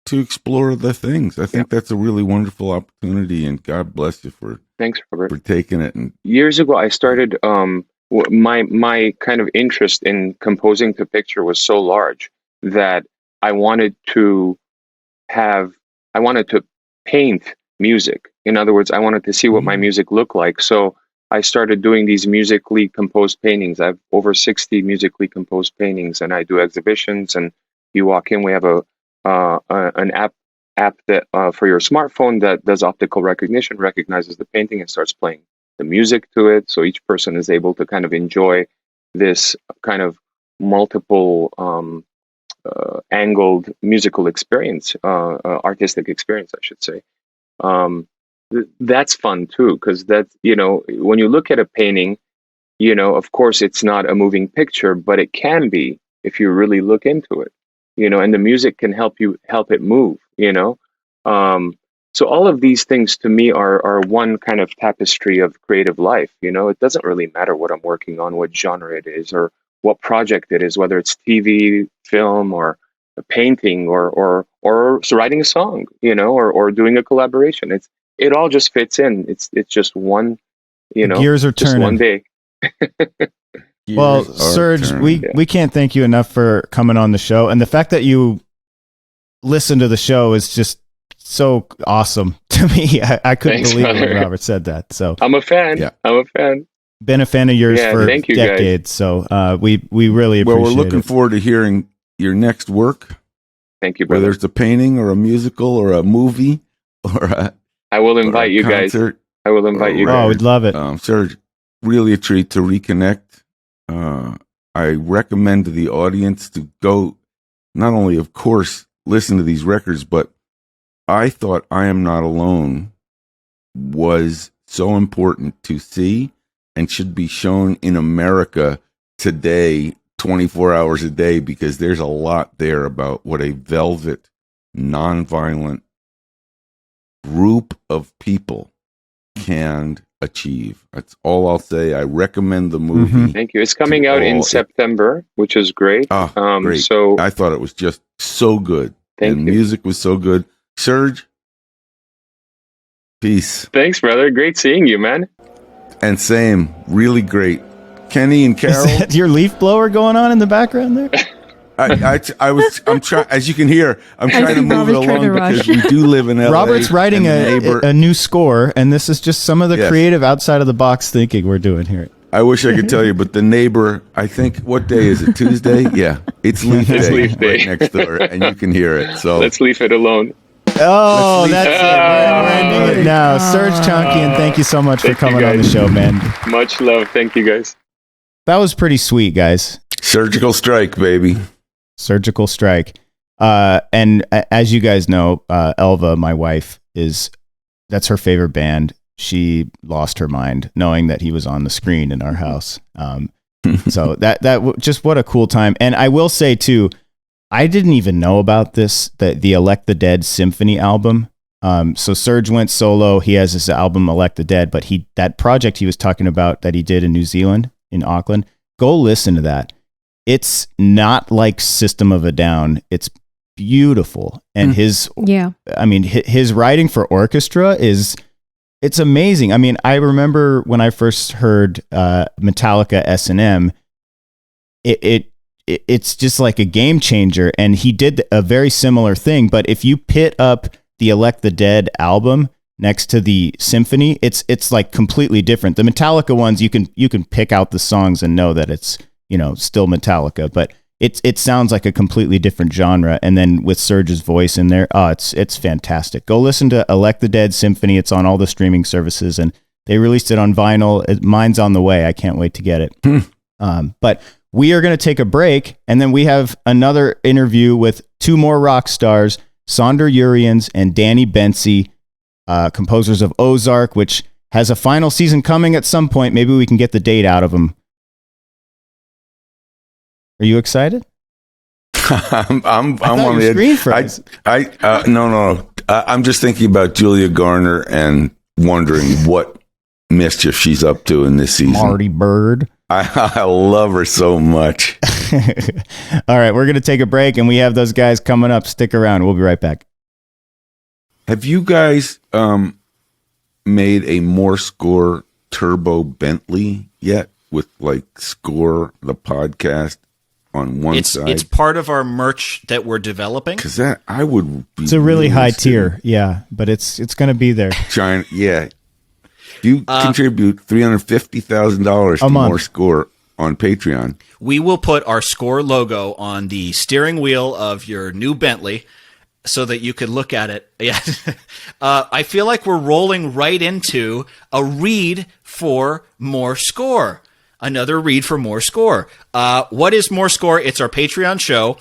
to explore the things? I think that's a really wonderful opportunity, and God bless you for thanks, Robert, for taking it. And years ago, I started my kind of interest in composing to picture was so large that I wanted to paint music. In other words, I wanted to see what my music looked like. So I started doing these musically composed paintings. I have over 60 musically composed paintings, and I do exhibitions. And you walk in, we have an app that for your smartphone that does optical recognition, recognizes the painting and starts playing the music to it. So each person is able to kind of enjoy this kind of multiple angled musical experience, artistic experience, I should say. That's fun too, because that's, when you look at a painting, of course it's not a moving picture, but it can be if you really look into it, and the music can help it move, so all of these things to me are one kind of tapestry of creative life. It doesn't really matter what I'm working on, what genre it is, or what project it is, whether it's TV, film, or a painting, or writing a song, or doing a collaboration. It all just fits in. It's just one, gears are just turning. one day. Well, Serj, we can't thank you enough for coming on the show, and the fact that you listen to the show is just so awesome to me. I couldn't believe it when Robert said that. So I'm a fan. Yeah. I'm a fan. Been a fan of yours for decades. Guys. So we really appreciate it. Well, we're looking forward to hearing your next work. Thank you, brother. Whether it's a painting or a musical or a movie or I will invite you guys. I will invite you guys. Oh, we'd love it. Serj, really a treat to reconnect. I recommend to the audience to go, not only, of course, listen to these records, but I thought I Am Not Alone was so important to see and should be shown in America today, 24 hours a day, because there's a lot there about what a velvet, nonviolent group of people can achieve. That's all I'll say. I recommend the movie. Mm-hmm. Thank you. It's coming out in September, which is great. Great. So I thought it was just so good. Thank you. Music was so good. Serj, peace. Thanks, brother. Great seeing you, man. And same. Really great. Kenny and Carol. Is that your leaf blower going on in the background there? I'm trying, as you can hear, I'm trying to move it along because we do live in LA. Robert's writing a new score, and this is just some of the creative outside of the box thinking we're doing here. I wish I could tell you, but the neighbor, I think, what day is it? Tuesday? Yeah, it's leaf day right next door, and you can hear it. So let's leave it alone. Oh, that's it. We're ending it now. Serj Tankian, thank you so much for coming on the show, man. Much love. Thank you, guys. That was pretty sweet, guys. Surgical strike, baby. Surgical strike. And as you guys know, Elva, my wife, that's her favorite band. She lost her mind knowing that he was on the screen in our house. So that just what a cool time. And I will say too, I didn't even know about this, the Elect the Dead Symphony album. So Serj went solo. He has his album Elect the Dead, but that project he was talking about that he did in New Zealand, in Auckland, go listen to that. It's not like System of a Down. It's beautiful. And his writing for orchestra it's amazing. I mean, I remember when I first heard Metallica S&M, it's just like a game changer. And he did a very similar thing. But if you pit up the Elect the Dead album next to the symphony, it's like completely different. The Metallica ones, you can pick out the songs and know that it's, still Metallica, but it sounds like a completely different genre. And then with Serj's voice in there, it's fantastic. Go listen to Elect the Dead Symphony. It's on all the streaming services, and they released it on vinyl. Mine's on the way. I can't wait to get it. But we are going to take a break, and then we have another interview with two more rock stars, Saunder Jurriaans and Danny Bensi, composers of Ozark, which has a final season coming at some point. Maybe we can get the date out of them. Are you excited? I'm on the edge. No. I'm just thinking about Julia Garner and wondering what mischief she's up to in this season. Marty Bird. I love her so much. All right, we're going to take a break, and we have those guys coming up. Stick around. We'll be right back. Have you guys made a More Score Turbo Bentley yet with Score the podcast on one side? It's part of our merch that we're developing. Because I would be. It's a really high tier, yeah, but it's going to be there. Giant, yeah. You contribute $350,000 to More Score on Patreon. We will put our Score logo on the steering wheel of your new Bentley so that you could look at it. Yeah. I feel like we're rolling right into a read for More Score. Another read for More Score. What is More Score? It's our Patreon show.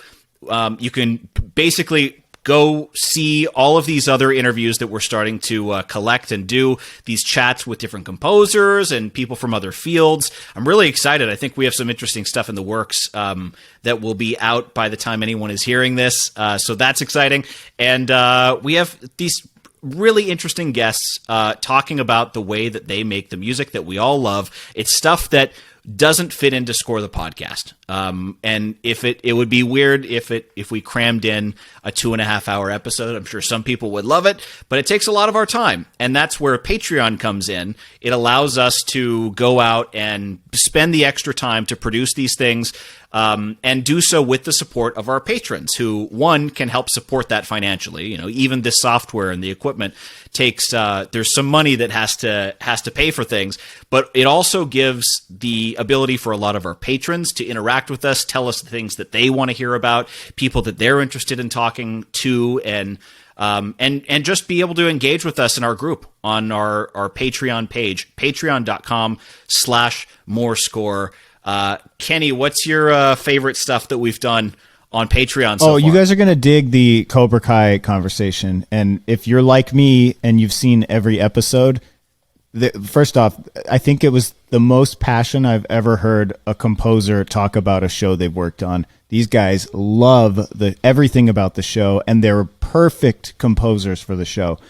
You can basically go see all of these other interviews that we're starting to collect and do, these chats with different composers and people from other fields. I'm really excited. I think we have some interesting stuff in the works that will be out by the time anyone is hearing this. So that's exciting. And we have these really interesting guests talking about the way that they make the music that we all love. It's stuff that doesn't fit into Score the podcast. And if it would be weird if we crammed in a 2.5 hour episode. I'm sure some people would love it, but it takes a lot of our time. And that's where Patreon comes in. It allows us to go out and spend the extra time to produce these things, and do so with the support of our patrons, who, one, can help support that financially. Even this software and the equipment takes, there's some money that has to pay for things, but it also gives the ability for a lot of our patrons to interact with us, tell us the things that they want to hear about, people that they're interested in talking to, and just be able to engage with us in our group on our Patreon page, patreon.com/morescore. Kenny, what's your favorite stuff that we've done on Patreon so far? You guys are going to dig the Cobra Kai conversation. And if you're like me and you've seen every episode, first off, I think it was the most passion I've ever heard a composer talk about a show they've worked on. These guys love everything about the show, and they're perfect composers for the show.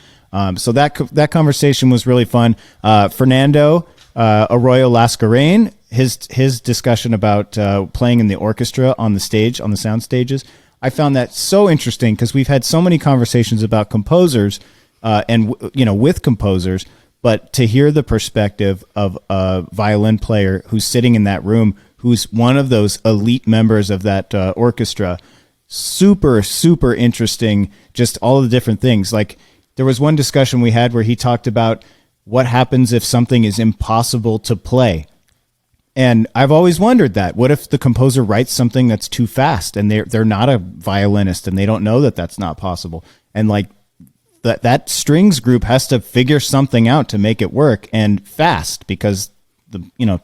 So that conversation was really fun. Fernando Arroyo Lascarain, his discussion about playing in the orchestra on the stage, on the sound stages, I found that so interesting because we've had so many conversations about composers and with composers, but to hear the perspective of a violin player who's sitting in that room, who's one of those elite members of that orchestra, super, super interesting, just all the different things. Like there was one discussion we had where he talked about what happens if something is impossible to play. And I've always wondered that. What if the composer writes something that's too fast and they're not a violinist and they don't know that that's not possible? And like that strings group has to figure something out to make it work, and fast, because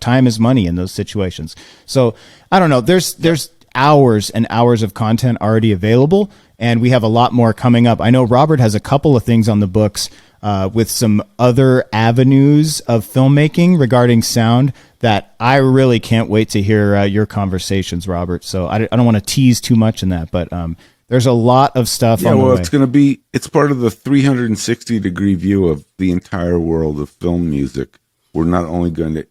time is money in those situations. So I don't know. There's hours and hours of content already available, and we have a lot more coming up. I know Robert has a couple of things on the books with some other avenues of filmmaking regarding sound that I really can't wait to hear your conversations, Robert. So I don't want to tease too much in that, but there's a lot of stuff on the way. It's part of the 360-degree view of the entire world of film music. We're not only going to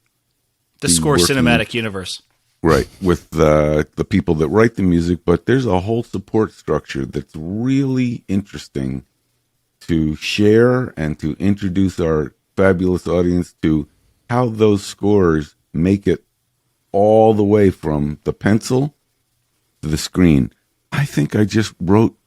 the Score cinematic universe, right, with the people that write the music, but there's a whole support structure that's really interesting to share and to introduce our fabulous audience to how those scores make it all the way from the pencil to the screen. I think I just wrote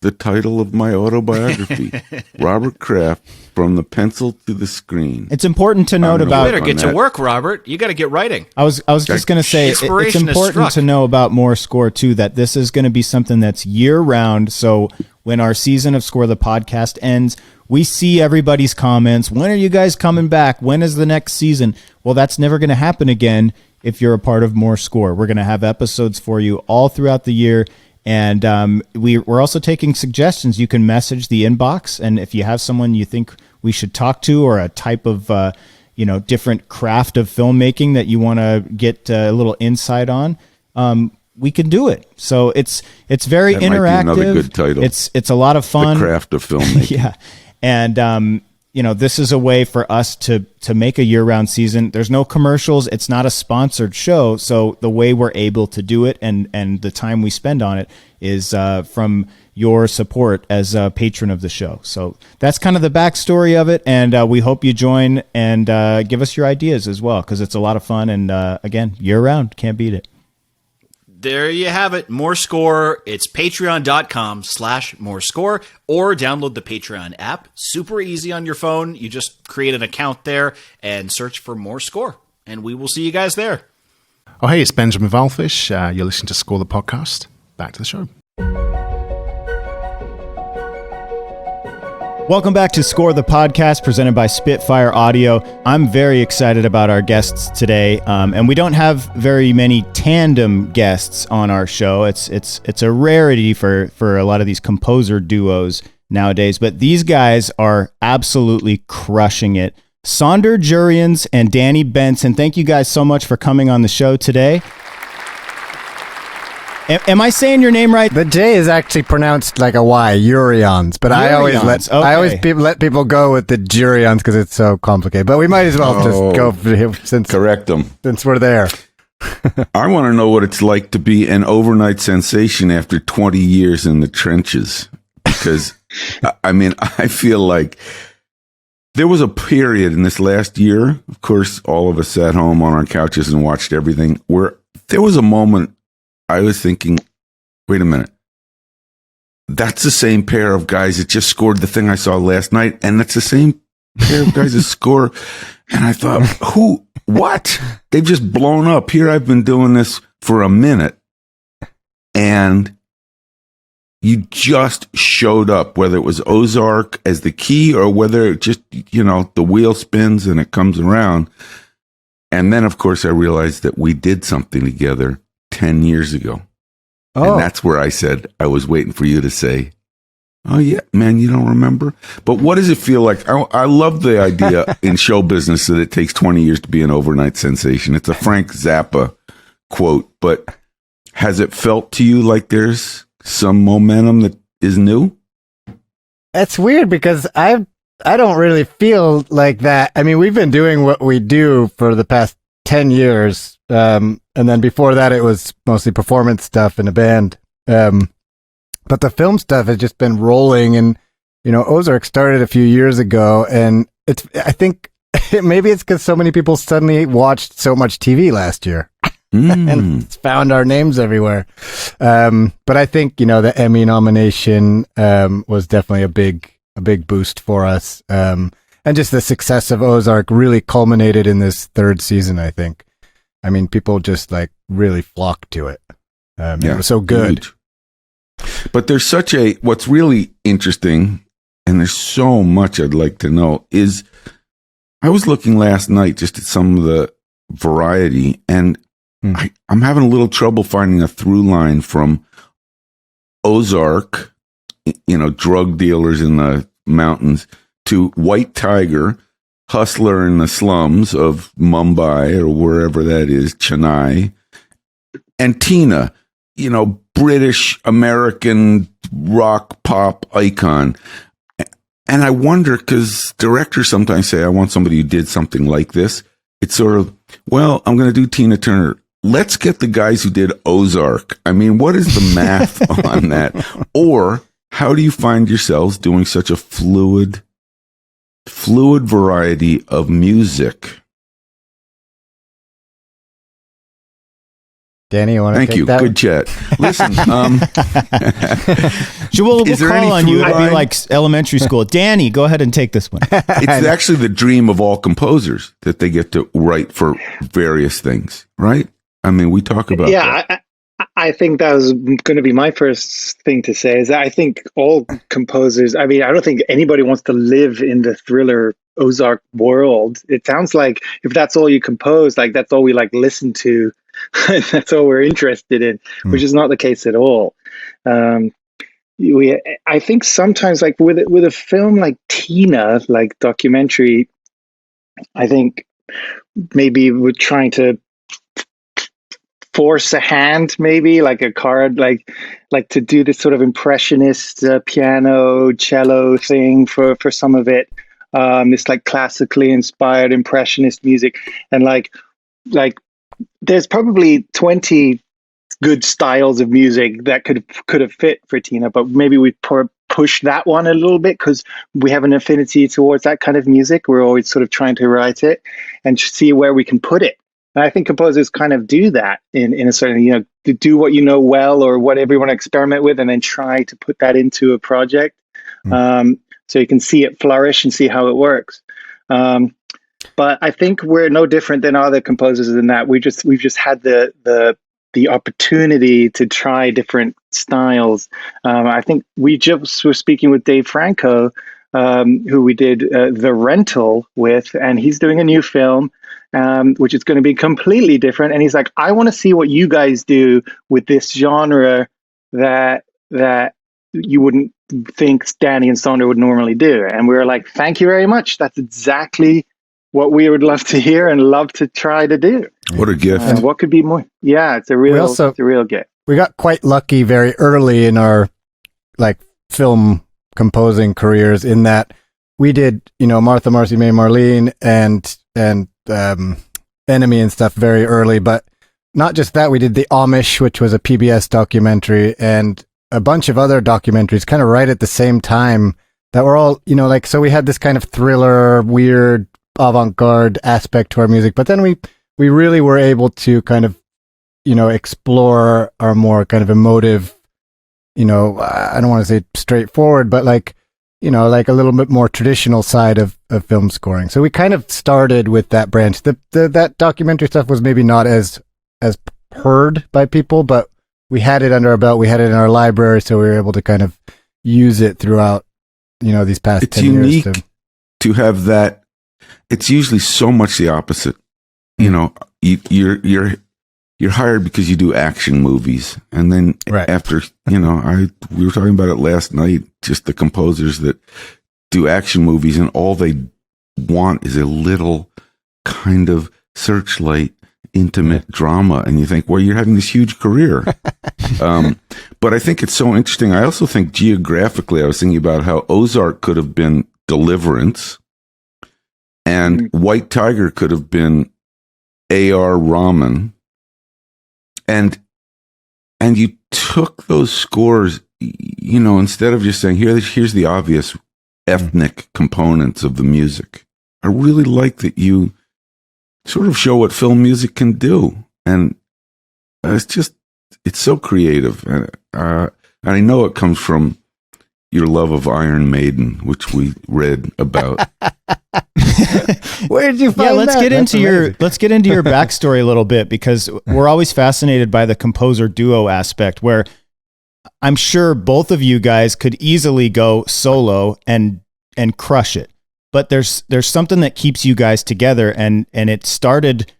the title of my autobiography, Robert Kraft, From the Pencil to the Screen. It's important to note about... You better get to work, Robert. You got to get writing. I was just going to say, it's important to know about More Score, too, that this is going to be something that's year-round. So when our season of Score the Podcast ends, we see everybody's comments. When are you guys coming back? When is the next season? Well, that's never going to happen again if you're a part of More Score. We're going to have episodes for you all throughout the year. And we're also taking suggestions. You can message the inbox, and if you have someone you think we should talk to, or a type of different craft of filmmaking that you want to get a little insight on, we can do it. So it's very that interactive. Might be another good title. It's a lot of fun. The Craft of Filmmaking. Yeah, and this is a way for us to make a year-round season. There's no commercials. It's not a sponsored show. So the way we're able to do it and the time we spend on it is from your support as a patron of the show. So that's kind of the backstory of it. And we hope you join and give us your ideas as well, because it's a lot of fun. And again, year-round, can't beat it. There you have it. More Score. It's patreon.com/morescore, or download the Patreon app. Super easy on your phone. You just create an account there and search for More Score, and we will see you guys there. Oh, hey, it's Benjamin Valfish. You're listening to Score the Podcast. Back to the show. Welcome back to Score the Podcast, presented by Spitfire Audio. I'm very excited about our guests today, and we don't have very many tandem guests on our show. It's a rarity for a lot of these composer duos nowadays, but these guys are absolutely crushing it. Saunder Jurriaans and Danny Bensi, thank you guys so much for coming on the show today. Am I saying your name right? The J is actually pronounced like a Y, Jurriaans, but I always let people go with the Jurriaans because it's so complicated. But we might as well just go correct them since we're there. I want to know what it's like to be an overnight sensation after 20 years in the trenches, because I feel like there was a period in this last year. Of course, all of us sat home on our couches and watched everything, where there was a moment I was thinking, wait a minute, that's the same pair of guys that just scored the thing I saw last night, and that's the same pair of guys that score. And I thought, what? They've just blown up. Here I've been doing this for a minute, and you just showed up, whether it was Ozark as the key or whether it just, the wheel spins and it comes around. And then, of course, I realized that we did something together 10 years ago. Oh. And that's where I said, I was waiting for you to say, oh yeah, man, you don't remember? But what does it feel like? I love the idea in show business that it takes 20 years to be an overnight sensation. It's a Frank Zappa quote, but has it felt to you like there's some momentum that is new? That's weird, because I don't really feel like that. I mean, we've been doing what we do for the past 10 years. And then before that, it was mostly performance stuff in a band. But the film stuff has just been rolling. And, Ozark started a few years ago. And I think maybe it's because so many people suddenly watched so much TV last year and found our names everywhere. But I think, the Emmy nomination was definitely a big boost for us. And just the success of Ozark really culminated in this third season, I think. I mean, people just really flocked to it. It was so good. Huge. But there's what's really interesting, and there's so much I'd like to know, is I was looking last night just at some of the variety, and I'm having a little trouble finding a through line from Ozark, drug dealers in the mountains, to White Tiger, hustler in the slums of Mumbai or wherever that is, Chennai, and Tina, British American rock pop icon. And I wonder, because directors sometimes say, I want somebody who did something like this. It's sort of, well, I'm going to do Tina Turner. Let's get the guys who did Ozark. I mean, what is the math on that? Or how do you find yourselves doing such a fluid variety of music? Danny, you want to Thank take you. that? Good chat. Listen, We'll is there call any on you. through It'll be line? like elementary school. Danny, go ahead and take this one. It's actually the dream of all composers that they get to write for various things, right? I mean, we talk about that. I think that was going to be my first thing to say, is that I think all composers, I mean, I don't think anybody wants to live in the Thriller Ozark world. It sounds like if that's all you compose, like that's all we like listen to, that's all we're interested in, which is not the case at all. I think sometimes like with a film like Tina, like documentary, I think maybe we're trying to force a hand, maybe like a card, like to do this sort of impressionist piano cello thing for some of it, this like classically inspired impressionist music, and like there's probably 20 good styles of music that could have fit for Tina, but maybe we push that one a little bit because we have an affinity towards that kind of music. We're always sort of trying to write it and see where we can put it. And I think composers kind of do that in a certain, to do what you know well or whatever you want to experiment with, and then try to put that into a project, so you can see it flourish and see how it works. But I think we're no different than other composers in that we've just had the opportunity to try different styles. I think we just were speaking with Dave Franco, who we did The Rental with, and he's doing a new film, which is going to be completely different. And he's like, I want to see what you guys do with this genre that you wouldn't think Danny and Saunder would normally do. And we were like, thank you very much. That's exactly what we would love to hear and love to try to do. What a gift. What could be more? Yeah, it's a real gift. We got quite lucky very early in our like film composing careers in that we did, Martha, Marcy, May, Marlene and Enemy and stuff very early. But not just that, we did The Amish, which was a PBS documentary, and a bunch of other documentaries kind of right at the same time that were all, so we had this kind of thriller, weird, avant-garde aspect to our music. But then we really were able to kind of, explore our more kind of emotive, I don't want to say straightforward, but like a little bit more traditional side of film scoring. So we kind of started with that branch. That documentary stuff was maybe not as heard by people, but we had it under our belt. We had it in our library, so we were able to kind of use it throughout, these past 10 years. It's unique to have that. It's usually so much the opposite. You're hired because you do action movies, and then after we were talking about it last night. Just the composers that do action movies, and all they want is a little kind of searchlight, intimate drama, and you think, well, you're having this huge career. But I think it's so interesting. I also think geographically, I was thinking about how Ozark could have been Deliverance, and White Tiger could have been A.R. Rahman. And you took those scores, instead of just saying, here's the obvious ethnic components of the music. I really like that you sort of show what film music can do. And it's so creative. And I know it comes from your love of Iron Maiden, which we read about. Where did you find let's that? get into your backstory a little bit, because we're always fascinated by the composer duo aspect, where I'm sure both of you guys could easily go solo and crush it. But there's something that keeps you guys together, and it started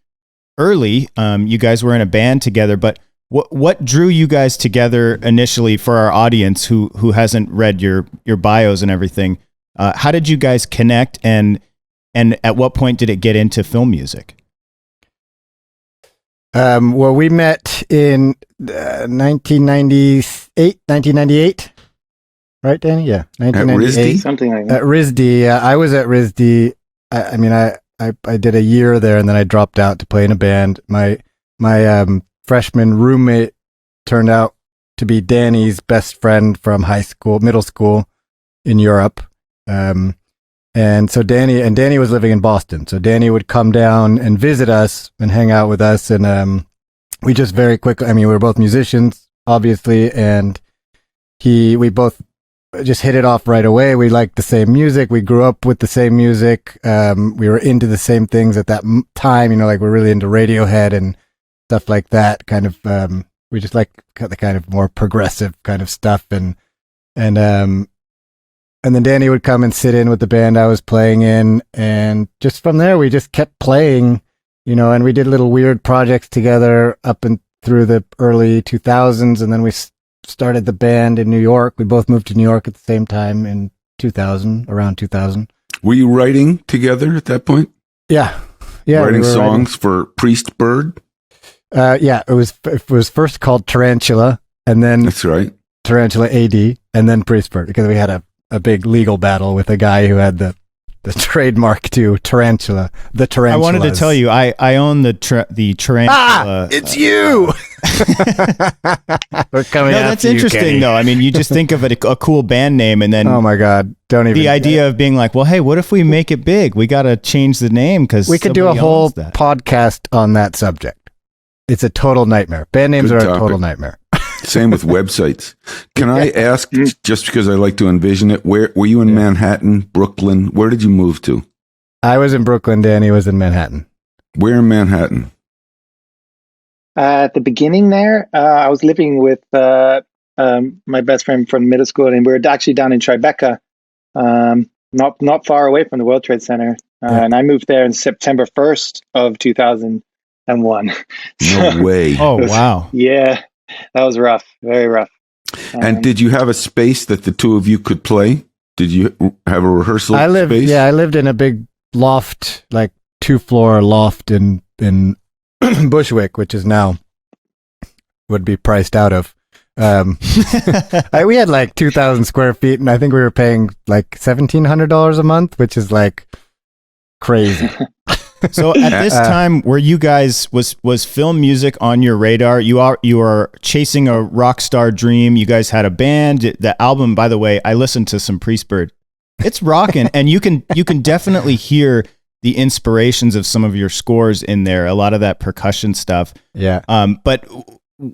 early. You guys were in a band together, but what drew you guys together initially for our audience who hasn't read your bios and everything? How did you guys connect, and at what point did it get into film music? Well, we met in 1998, right, Danny? Yeah, 1998. Something like that. At RISD, I was at RISD. I did a year there, and then I dropped out to play in a band. My freshman roommate turned out to be Danny's best friend from middle school in Europe. And so Danny was living in Boston. So Danny would come down and visit us and hang out with us. And we just very quickly, I mean, we were both musicians, obviously, and we both just hit it off right away. We liked the same music. We grew up with the same music. We were into the same things at that time, like we're really into Radiohead and stuff like that. Kind of, we just like the kind of more progressive kind of stuff. And then Danny would come and sit in with the band I was playing in. And just from there, we just kept playing, and we did little weird projects together up and through the early 2000s. And then we started the band in New York. We both moved to New York at the same time in around 2000. Were you writing together at that point? Yeah. Writing songs for Priest Bird? Yeah, it was first called Tarantula, and then that's right, Tarantula AD, and then Priest Bird, because we had a big legal battle with a guy who had the trademark to Tarantula. The Tarantula. I wanted to tell you, I own the Tarantula. It's you. We're coming. No, that's interesting, Kenny. Though. I mean, you just think of it a cool band name, and then oh my god, don't even. The idea of being like, well, hey, what if we make it big? We got to change the name because we could do a whole podcast on that subject. It's a total nightmare. Band names are a total nightmare. Same with websites. Can I ask, just because I like to envision it, where were you in Manhattan, Brooklyn? Where did you move to? I was in Brooklyn. Danny was in Manhattan. Where in Manhattan? At the beginning there, I was living with my best friend from middle school, and we were actually down in Tribeca, not far away from the World Trade Center. And I moved there in September 1st of 2001. No way. Oh, wow. Yeah. That was rough, very rough. And did you have a space that the two of you could play? Did you have a rehearsal space? Yeah, I lived in a big loft, like 2-floor loft in Bushwick, which is now would be priced out of. We had like 2,000 square feet, and I think we were paying like $1,700 a month, which is like crazy. So at this time, were you guys was film music on your radar? You are chasing a rock star dream. You guys had a band. The album, by the way, I listened to some Priest Bird. It's rocking, and you can definitely hear the inspirations of some of your scores in there. A lot of that percussion stuff. Yeah. But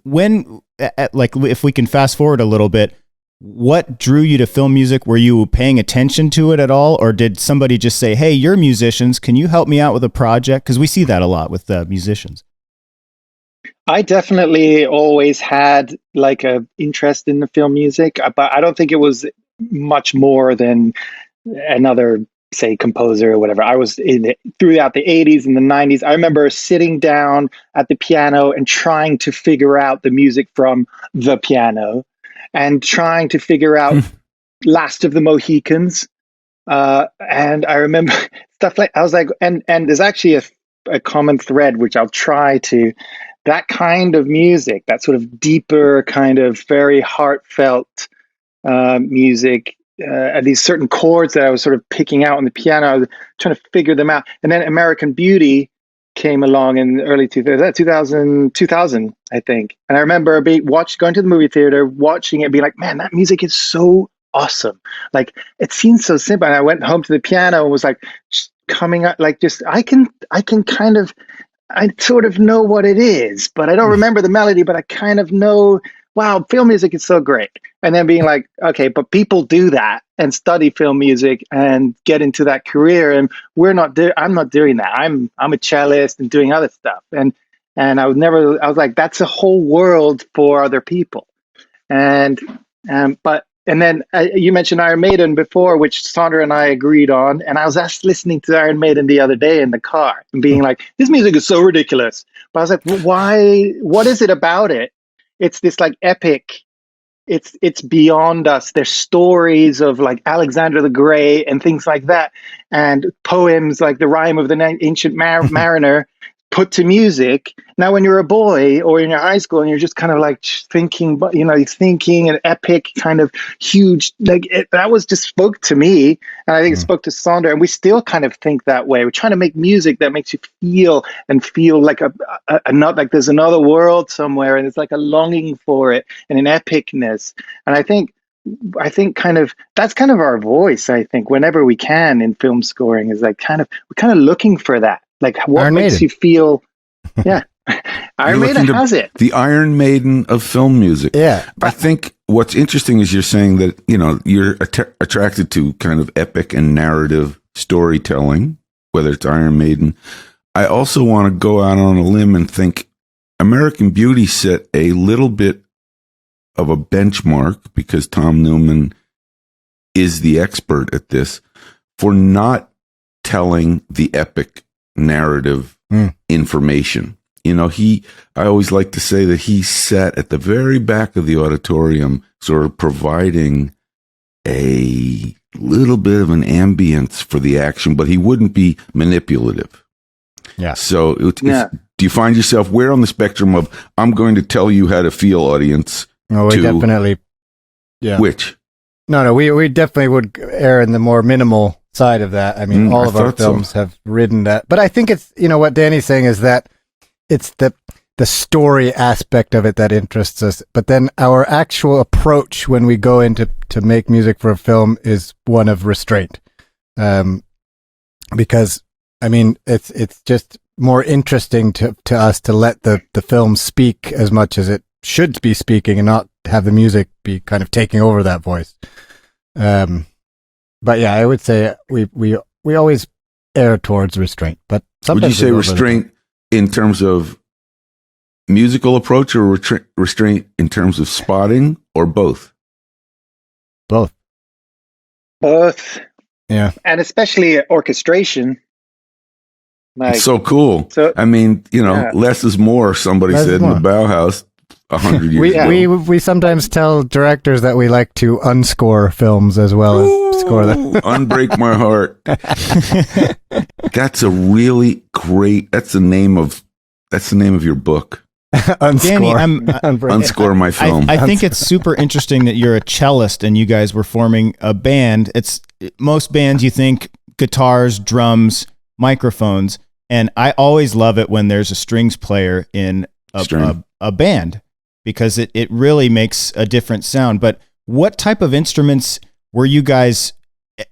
when if we can fast forward a little bit, what drew you to film music? Were you paying attention to it at all? Or did somebody just say, hey, you're musicians, can you help me out with a project? Because we see that a lot with musicians. I definitely always had like a interest in the film music, but I don't think it was much more than another, say, composer or whatever. I was throughout the 80s and the 90s. I remember sitting down at the piano and trying to figure out the music from the piano, and trying to figure out Last of the Mohicans. And I remember stuff like, I was like, and there's actually a common thread, which I'll try to, that kind of music, that sort of deeper kind of very heartfelt music, these certain chords that I was sort of picking out on the piano, I was trying to figure them out. And then American Beauty came along in the early 2000, I think. And I remember going to the movie theater, watching it, and being like, man, that music is so awesome. Like, it seems so simple. And I went home to the piano and was like, coming up, like, just, I sort of know what it is, but I don't remember the melody, but I kind of know, wow, film music is so great. And then being like, okay, but people do that and study film music and get into that career, and I'm not doing that. I'm a cellist and doing other stuff. And I was like, that's a whole world for other people. And then you mentioned Iron Maiden before, which Saunder and I agreed on. And I was listening to Iron Maiden the other day in the car and being like, this music is so ridiculous. But I was like, well, why? What is it about it? It's this like epic. It's beyond us. There's stories of like Alexander the Great and things like that, and poems like the Rime of the Ancient Mariner put to music. Now, when you're a boy or in your high school and you're just kind of like thinking, but thinking an epic kind of huge, like that was just spoke to me, and I think it spoke to Saunder, and we still kind of think that way. We're trying to make music that makes you feel like not like there's another world somewhere, and it's like a longing for it and an epicness. And I think kind of that's kind of our voice. I think whenever we can in film scoring is like we're kind of looking for that. Like what makes you feel, yeah. Iron Maiden has it. The Iron Maiden of film music. Yeah. I think what's interesting is you're saying that, you're attracted to kind of epic and narrative storytelling, whether it's Iron Maiden. I also want to go out on a limb and think American Beauty set a little bit of a benchmark, because Tom Newman is the expert at this, for not telling the epic narrative information. I always like to say that he sat at the very back of the auditorium, sort of providing a little bit of an ambience for the action, but he wouldn't be manipulative. Yeah. So do you find yourself where on the spectrum of, I'm going to tell you how to feel, audience? Oh, we definitely. Yeah. Which? No, we definitely would err in the more minimal side of that. I mean, all of our films have ridden that. But I think it's, what Danny's saying is that it's the story aspect of it that interests us. But then our actual approach when we go into to make music for a film is one of restraint. Because, I mean, it's just more interesting to us to let the film speak as much as it should be speaking, and not have the music be kind of taking over that voice. But yeah, I would say we always err towards restraint. But sometimes would you say restraint in terms of musical approach, or restraint in terms of spotting, or both? Both. Yeah, and especially orchestration. It's so cool. So, I mean, less is more. Somebody said in the Bauhaus 100 years ago. We sometimes tell directors that we like to unscore films as well as score them. Unbreak My Heart. That's a really great. That's the name of your book. Danny, Unscore My Film. I think it's super interesting that you're a cellist and you guys were forming a band. It's most bands you think guitars, drums, microphones, and I always love it when there's a strings player in a band, because it really makes a different sound. But what type of instruments were you guys,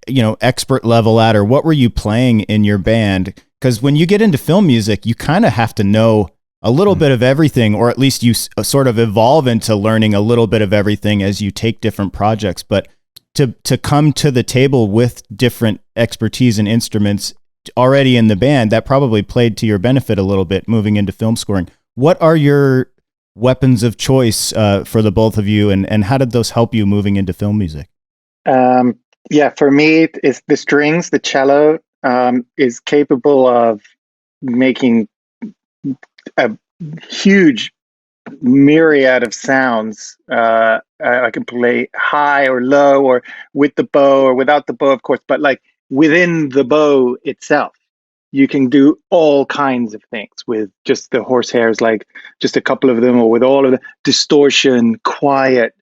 expert level at, or what were you playing in your band? Because when you get into film music, you kind of have to know a little bit of everything, or at least you sort of evolve into learning a little bit of everything as you take different projects. But to come to the table with different expertise and instruments already in the band, that probably played to your benefit a little bit moving into film scoring. What are your weapons of choice for the both of you, and how did those help you moving into film music? For me, it's the strings. The cello is capable of making a huge myriad of sounds. I can play high or low, or with the bow or without the bow, of course, but like within the bow itself, you can do all kinds of things with just the horsehairs, like just a couple of them, or with all of the distortion, quiet,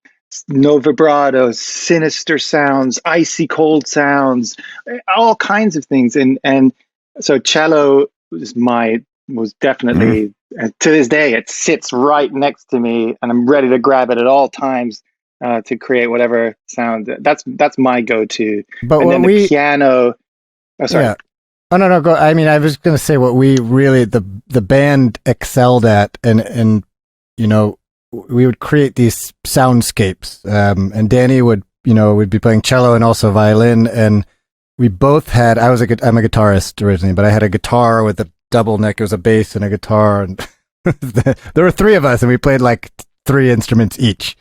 no vibrato, sinister sounds, icy cold sounds, all kinds of things. And so cello was definitely, to this day, it sits right next to me, and I'm ready to grab it at all times to create whatever sound. That's my go-to. But and then the piano. Oh, sorry. Yeah. Oh, no, go. I mean, I was going to say what we really, the band excelled at, and we would create these soundscapes, and Danny would, we'd be playing cello and also violin, and we both had, I'm a guitarist originally, but I had a guitar with a double neck. It was a bass and a guitar, and there were three of us, and we played like three instruments each.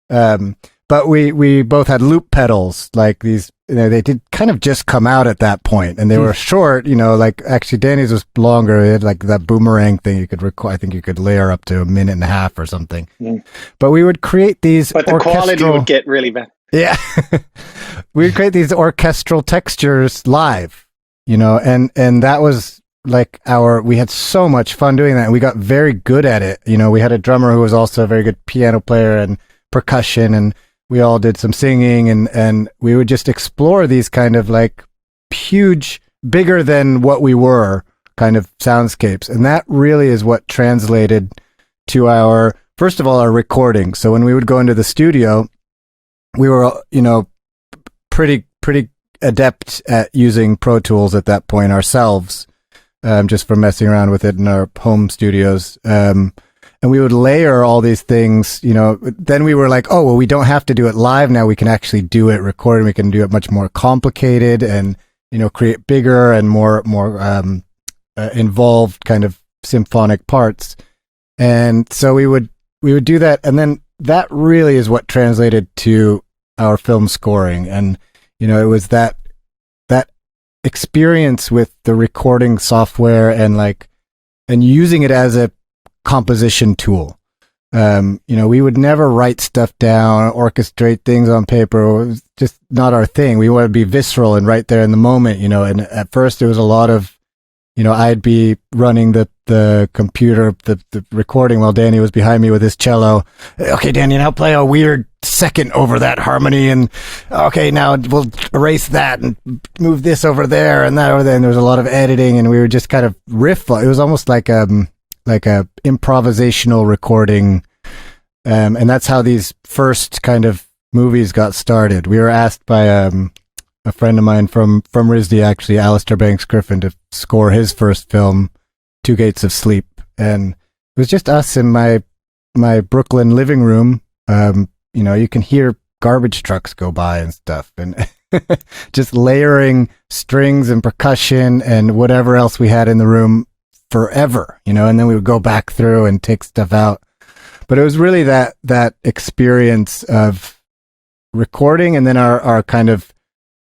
But we both had loop pedals, like these, they did kind of just come out at that point, and they were short, like actually Danny's was longer. It had like that boomerang thing you could record. I think you could layer up to a minute and a half or something. Mm. But we would create these, but the quality would get really bad. Yeah. We would create these orchestral textures live, and that was like we had so much fun doing that, and we got very good at it. We had a drummer who was also a very good piano player and percussion, and we all did some singing, and we would just explore these kind of like huge, bigger than what we were kind of soundscapes. And that really is what translated to first of all, our recording. So when we would go into the studio, we were, pretty adept at using Pro Tools at that point ourselves. just from messing around with it in our home studios. And we would layer all these things, then we were like, oh, well, we don't have to do it live now. We can actually do it recorded. We can do it much more complicated and, create bigger and more involved kind of symphonic parts. And so we would do that. And then that really is what translated to our film scoring. And, it was that experience with the recording software and using it as a composition tool. We would never write stuff down, orchestrate things on paper. It was just not our thing. We want to be visceral and right there in the moment, and at first it was a lot of, I'd be running the computer, the recording while Danny was behind me with his cello. Okay, Danny, now play a weird second over that harmony, and okay, now we'll erase that and move this over there and that over there. And there was a lot of editing, and we would just kind of riff. It was almost like a improvisational recording, and that's how these first kind of movies got started. We were asked by a friend of mine from RISD, actually, Alistair Banks Griffin, to score his first film, Two Gates of Sleep, and it was just us in my Brooklyn living room. You can hear garbage trucks go by and stuff, and just layering strings and percussion and whatever else we had in the room forever, and then we would go back through and take stuff out. But it was really that experience of recording, and then our kind of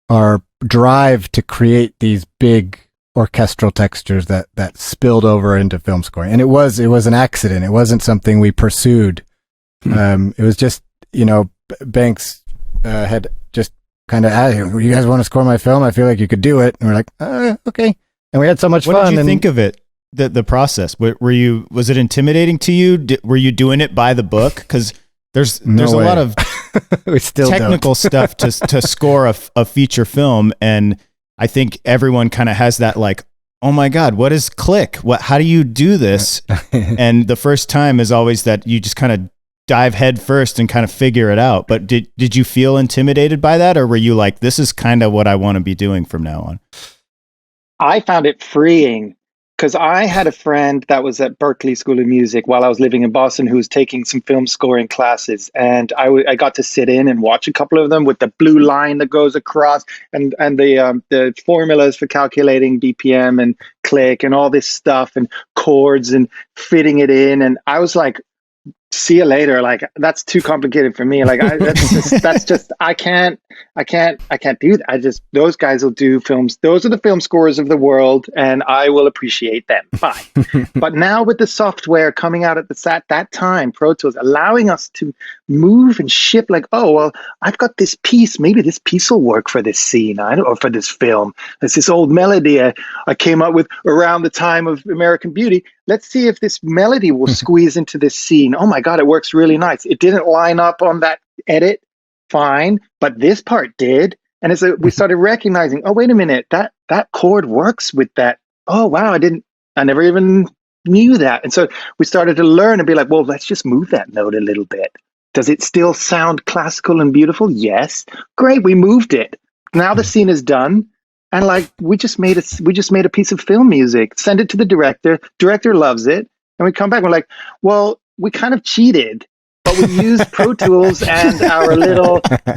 our drive to create these big orchestral textures that spilled over into film scoring. And it was an accident. It wasn't something we pursued. It was just, Banks had just kind of asked, you guys want to score my film? I feel like you could do it. And we're like, okay. And we had so much fun. What did you think of it? The process? Was it intimidating to you? Were you doing it by the book? Because there's a lot of we still technical stuff to score a feature film, and I think everyone kind of has that like, oh my God, what is click? How do you do this? And the first time is always that you just kind of dive head first and kind of figure it out. But did you feel intimidated by that, or were you like, this is kind of what I want to be doing from now on? I found it freeing, because I had a friend that was at Berklee School of Music while I was living in Boston who was taking some film scoring classes. And I got to sit in and watch a couple of them with the blue line that goes across and the formulas for calculating BPM and click and all this stuff and chords and fitting it in. And I was like, see you later. Like, that's too complicated for me. Like, that's just, I can't do that. Those guys will do films. Those are the film scorers of the world, and I will appreciate them. Fine. But now with the software coming out at that time, Pro Tools, allowing us to move and ship, like, oh, well, I've got this piece. Maybe this piece will work for this scene, or for this film. There's this old melody I came up with around the time of American Beauty. Let's see if this melody will squeeze into this scene. Oh my God, it works really nice. It didn't line up on that edit. Fine. But this part did. And we started recognizing, oh, wait a minute, that chord works with that. Oh, wow. I never even knew that. And so we started to learn and be like, well, let's just move that note a little bit. Does it still sound classical and beautiful? Yes. Great. We moved it. Now the scene is done. And like, we just made a piece of film music, send it to the director loves it. And we come back, we're like, well, we kind of cheated, but we used Pro Tools and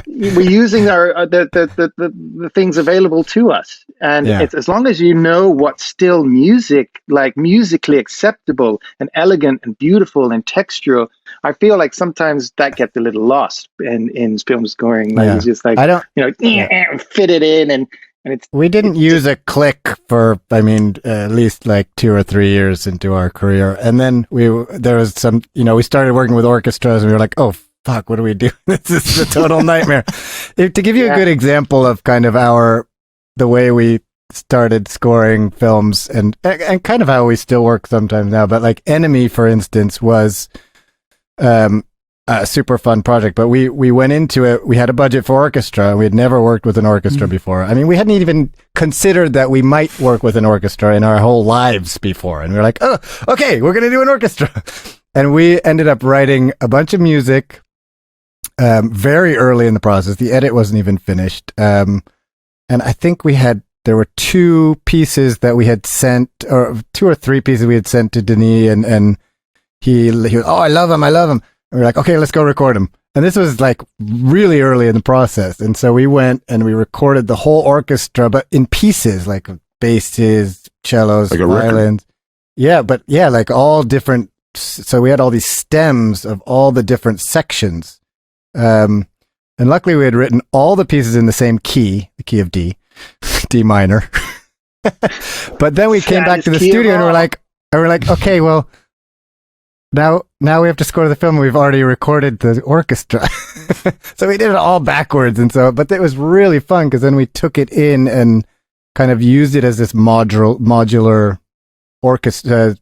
we're using our the things available to us. And it's, as long as you know what's still musically acceptable and elegant and beautiful and textural, I feel like sometimes that gets a little lost in film scoring. Like, it's just like, fit it in and we didn't use a click for, at least like 2 or 3 years into our career. And then there was some, we started working with orchestras and we were like, oh, fuck, what do we do? This is a total nightmare. To give you a good example of kind of the way we started scoring films and kind of how we still work sometimes now, but like Enemy, for instance, was a super fun project, but we went into it. We had a budget for orchestra. We had never worked with an orchestra before. We hadn't even considered that we might work with an orchestra in our whole lives before. And we were like, oh, okay, we're going to do an orchestra. And we ended up writing a bunch of music very early in the process. The edit wasn't even finished. And I think we had there were 2 pieces that we had sent, or 2 or 3 pieces we had sent to Denis, and he was, oh, I love him. And we were like, okay, let's go record him. And this was like really early in the process. And so we went and we recorded the whole orchestra, but in pieces, like basses, cellos, like violins. Yeah, but yeah, like all different. So we had all these stems of all the different sections. And luckily we had written all the pieces in the same key, the key of D, D minor. But then we came back to the studio and we're like, okay, well, now we have to score the film. We've already recorded the orchestra. So we did it all backwards. And so, but it was really fun because then we took it in and kind of used it as this modular orchestra,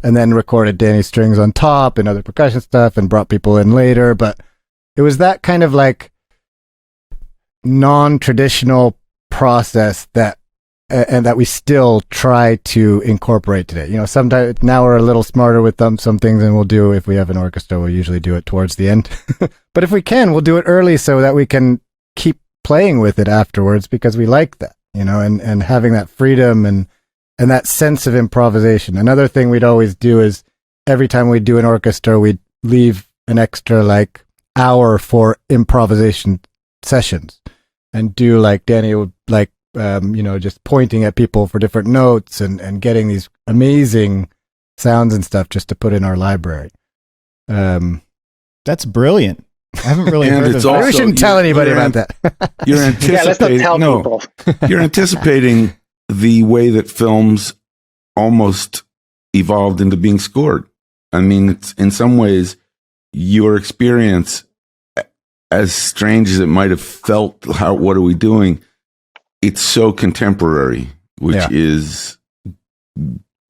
and then recorded Danny's strings on top and other percussion stuff and brought people in later. But it was that kind of like non-traditional process that and that we still try to incorporate today. You know, sometimes now we're a little smarter with some things, and we'll do, if we have an orchestra, we'll usually do it towards the end. But if we can, we'll do it early so that we can keep playing with it afterwards, because we like that, you know, and having that freedom and that sense of improvisation. Another thing we'd always do is every time we do an orchestra, we'd leave an extra like hour for improvisation sessions, and do like Danny would like, you know, just pointing at people for different notes and getting these amazing sounds and stuff just to put in our library. That's brilliant. I haven't really heard of that. We shouldn't tell anybody about that. You're anticipating, let's not tell people. You're anticipating the way that films almost evolved into being scored. I mean, it's, in some ways, your experience, as strange as it might have felt, what are we doing? It's so contemporary, which is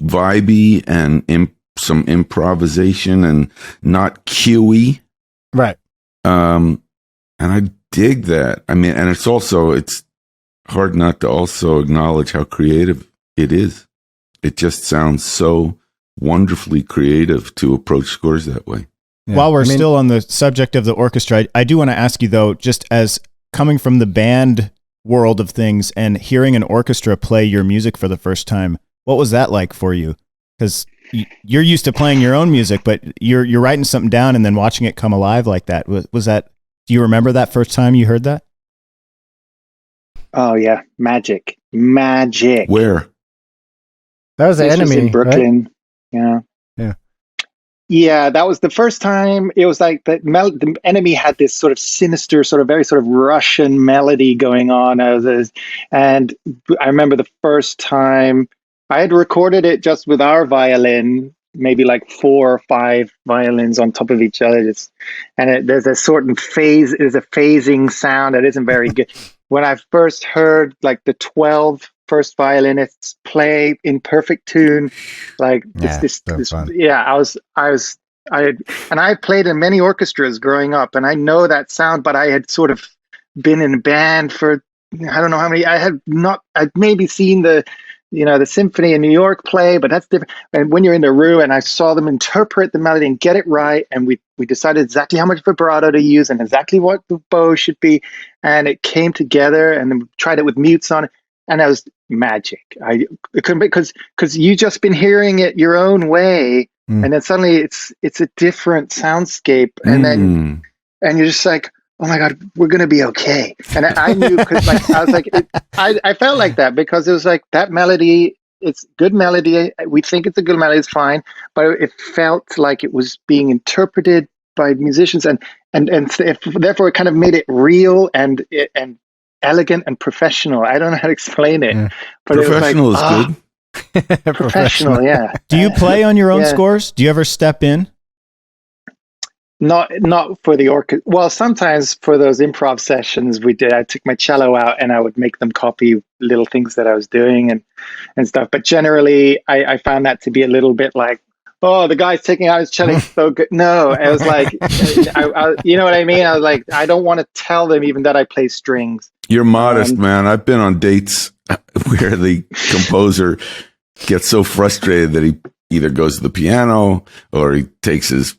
vibey and some improvisation and not cuey. Right. And I dig that. I mean, and it's hard not to also acknowledge how creative it is. It just sounds so wonderfully creative to approach scores that way. Yeah. While we're still on the subject of the orchestra, I do want to ask you though, just as coming from the band world of things and hearing an orchestra play your music for the first time, what was that like for you? Because you're used to playing your own music, but you're writing something down and then watching it come alive like that. Was that? Do you remember that first time you heard that? Oh yeah, magic. Where? That was the This was Enemy in Brooklyn. Right? Yeah, that was the first time. It was like the Enemy had this sort of sinister, very Russian melody going on. And I remember the first time I had recorded it just with our violin, maybe like 4 or 5 violins on top of each other. There's a certain phase, there's a phasing sound that isn't very good. When I first heard like the 12 first violinists play in perfect tune, like I played in many orchestras growing up, and I know that sound, but I had sort of been in a band for I don't know how many. I'd maybe seen the symphony in New York play, but that's different. And when you're in the room, and I saw them interpret the melody and get it right, and we decided exactly how much vibrato to use and exactly what the bow should be, and it came together, and then we tried it with mutes on it, and that was magic. It couldn't be, because you just been hearing it your own way, and then suddenly it's a different soundscape, and you're just like, oh my God, we're going to be okay. And I knew, because I was like, I felt like that, because it was like that melody, it's good melody. We think it's a good melody, it's fine. But it felt like it was being interpreted by musicians, and therefore it kind of made it real and elegant and professional. I don't know how to explain it. Yeah. But professional is good. Professional, yeah. Do you play on your own scores? Do you ever step in? Not for the orchestra. Well, sometimes for those improv sessions we did, I took my cello out and I would make them copy little things that I was doing and stuff. But generally, I found that to be a little bit like, oh, the guy's taking out his cello, so good. No, I was like, you know what I mean? I was like, I don't want to tell them even that I play strings. You're modest, man. I've been on dates where the composer gets so frustrated that he either goes to the piano or he takes his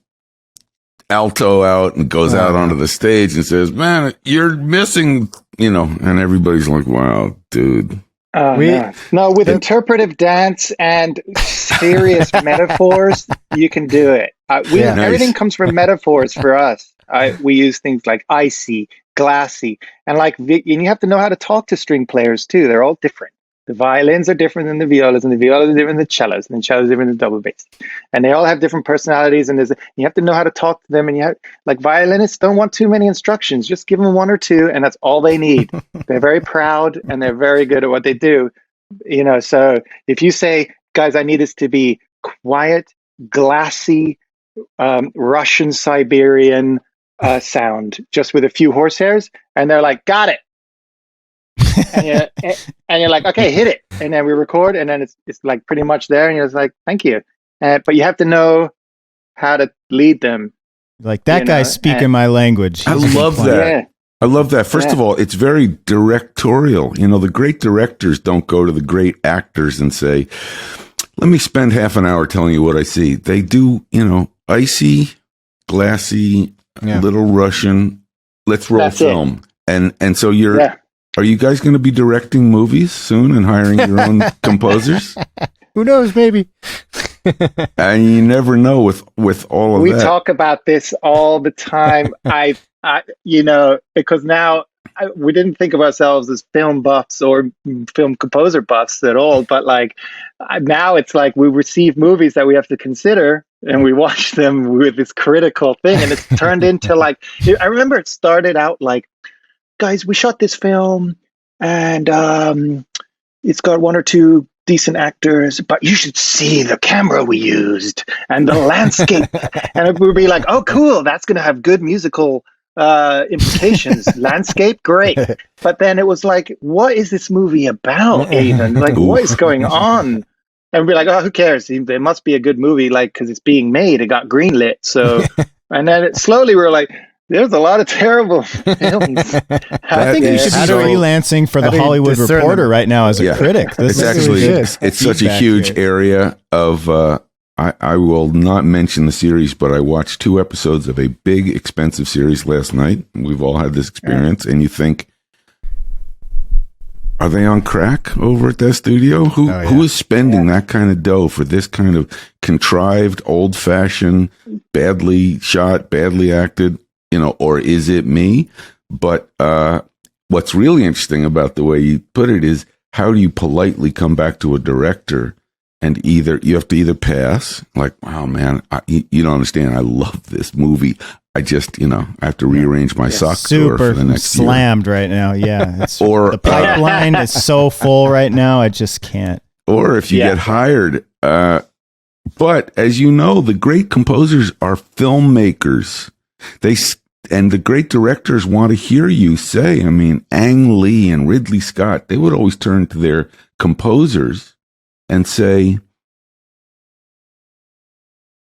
alto out and goes out onto the stage and says, "Man, you're missing," and everybody's like, "Wow, dude." No, with interpretive dance and serious metaphors, you can do it. Everything comes from metaphors for us. We use things like icy, glassy, and and you have to know how to talk to string players too. They're all different. The violins are different than the violas, and the violas are different than the cellos, and the cellos are different than double bass. And they all have different personalities, and you have to know how to talk to them. And violinists don't want too many instructions. Just give them one or two, and that's all they need. They're very proud, and they're very good at what they do. So if you say, guys, I need this to be quiet, glassy, Russian Siberian sound, just with a few horsehairs, and they're like, got it. and you're like, okay, hit it, and then we record, and then it's like pretty much there, and you're just like, thank you, but you have to know how to lead them. Like that guy's speaking my language. I love that. Yeah. I love that. First of all, it's very directorial. The great directors don't go to the great actors and say, "Let me spend half an hour telling you what I see." They do, icy, glassy, little Russian. Let's roll film, and so you're. Yeah. Are you guys going to be directing movies soon and hiring your own composers? Who knows? Maybe. And you never know with all of that. We talk about this all the time. Because now we didn't think of ourselves as film buffs or film composer buffs at all. But now it's like we receive movies that we have to consider, and we watch them with this critical thing, and it's turned into I remember it started out like, guys, we shot this film, and it's got one or two decent actors, but you should see the camera we used and the landscape. And it would be like, oh, cool, that's going to have good musical implications. Landscape, great. But then it was like, what is this movie about even? What is going on? And we'd be like, oh, who cares? There must be a good movie, because it's being made. It got greenlit. So, and then slowly we were like, there's a lot of terrible films. I think you should be freelancing for the Hollywood Reporter right now as a critic. It's such a huge area of, I will not mention the series, but I watched 2 episodes of a big, expensive series last night. We've all had this experience, and you think, are they on crack over at that studio? Who is spending that kind of dough for this kind of contrived, old-fashioned, badly shot, badly acted? Or is it me? But what's really interesting about the way you put it is, how do you politely come back to a director and you have to either pass, like, wow, man, you don't understand. I love this movie. I just, I have to rearrange my sock drawer for the next slammed right now. Yeah. Or the pipeline is so full right now. I just can't. Or if you get hired, but as you know, the great composers are filmmakers. And the great directors want to hear you say, Ang Lee and Ridley Scott, they would always turn to their composers and say,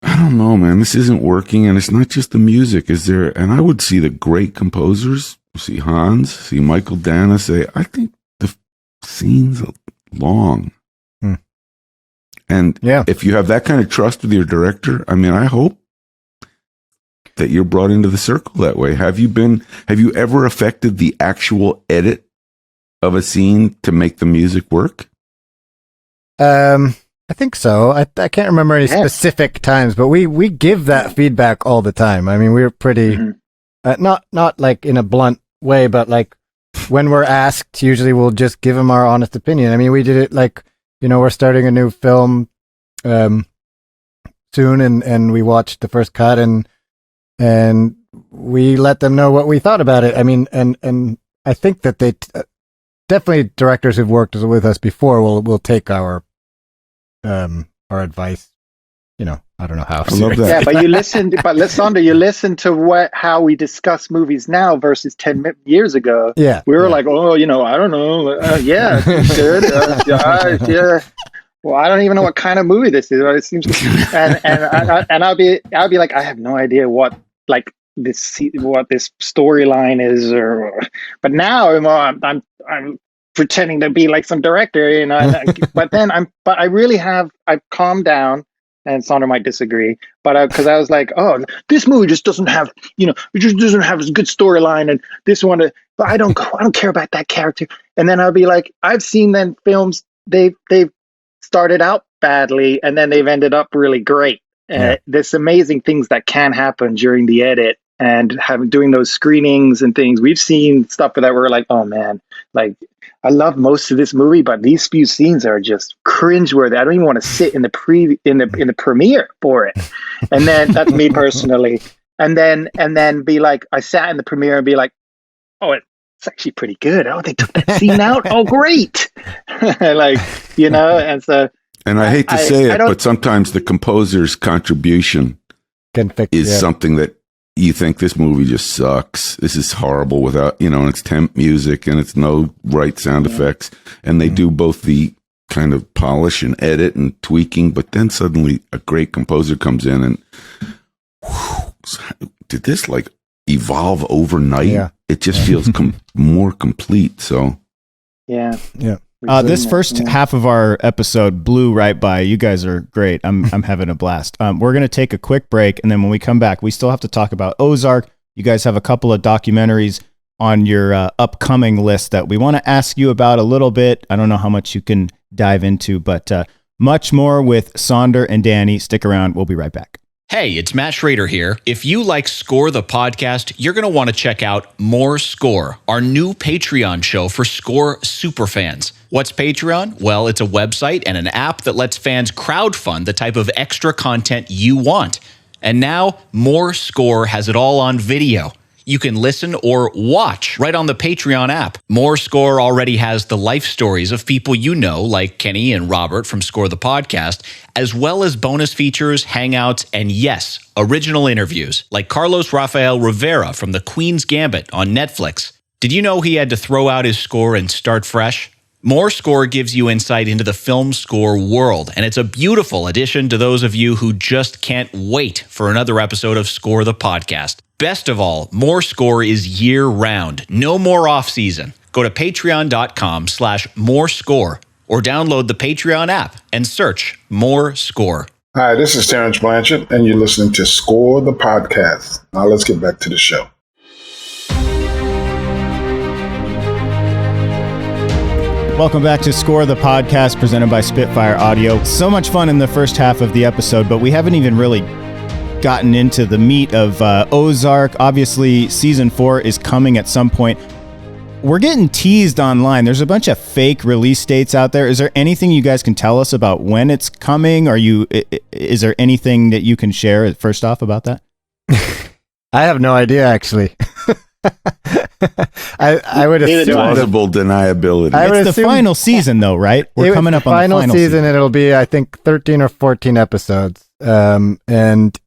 I don't know, man, this isn't working. And it's not just the music. And I would see the great composers, see Hans, see Michael Dana say, I think the scene's long. And if you have that kind of trust with your director, I hope that you're brought into the circle that way. Have you ever affected the actual edit of a scene to make the music work? I think so. I can't remember any specific times, but we give that feedback all the time. We're pretty, not like in a blunt way, but like when we're asked, usually we'll just give them our honest opinion. We did it we're starting a new film soon, and we watched the first cut, and we let them know what we thought about it. And I think that they definitely, directors who've worked with us before will take our advice. I don't know how. I love that. Yeah, but Saunder, you listen to how we discuss movies now versus 10 years ago. Yeah, we were like, oh, I don't know. Yeah, good. Yeah. Well, I don't even know what kind of movie this is. It seems, and I'll be like, I have no idea what this storyline is, but now I'm pretending to be like some director, but then I've calmed down, and Saunder might disagree, but because I was like, oh, this movie just doesn't have, it just doesn't have a good storyline, and this one, but I don't care about that character. And then I'll be like, I've seen then films they've started out badly, and then they've ended up really great. There's amazing things that can happen during the edit, and doing those screenings and things. We've seen stuff that we're like, oh man, like I love most of this movie, but these few scenes are just cringeworthy. I don't even want to sit in the premiere for it. And then that's me personally. And then be like, I sat in the premiere and be like, oh, it's actually pretty good. Oh, they took that scene out. Oh, great. Like, and so. And I hate to say it, but sometimes the composer's contribution is something that you think this movie just sucks. This is horrible without, and it's temp music and it's no right sound effects. And they do both the kind of polish and edit and tweaking, but then suddenly a great composer comes in and did this like evolve overnight? Yeah. It just feels more complete. So, yeah. This first half of our episode blew right by. You guys are great. I'm having a blast. We're going to take a quick break, and then when we come back, we still have to talk about Ozark. You guys have a couple of documentaries on your upcoming list that we want to ask you about a little bit. I don't know how much you can dive into, but much more with Saunder and Danny. Stick around. We'll be right back. Hey, it's Matt Schrader here. If you like Score the Podcast, you're going to want to check out More Score, our new Patreon show for Score superfans. What's Patreon? Well, it's a website and an app that lets fans crowdfund the type of extra content you want. And now, More Score has it all on video. You can listen or watch right on the Patreon app. More Score already has the life stories of people you know, like Kenny and Robert from Score the Podcast, as well as bonus features, hangouts, and yes, original interviews, like Carlos Rafael Rivera from The Queen's Gambit on Netflix. Did you know he had to throw out his score and start fresh? More Score gives you insight into the film score world, and it's a beautiful addition to those of you who just can't wait for another episode of Score the Podcast. Best of all, More Score is year-round. No more off-season. Go to patreon.com/morescore or download the Patreon app and search More Score. Hi, this is Terrence Blanchard, and you're listening to Score the Podcast. Now let's get back to the show. Welcome back to Score the Podcast, presented by Spitfire Audio. So much fun in the first half of the episode, but we haven't even really gotten into the meat of Ozark. Obviously, season 4 is coming at some point. We're getting teased online. There's a bunch of fake release dates out there. Is there anything you guys can tell us about when it's coming? Is there anything that you can share first off about that? I have no idea, actually. I would assume plausible deniability. It's the final season, though, right? We're coming up on the final season. It'll be, I think, 13 or 14 episodes. And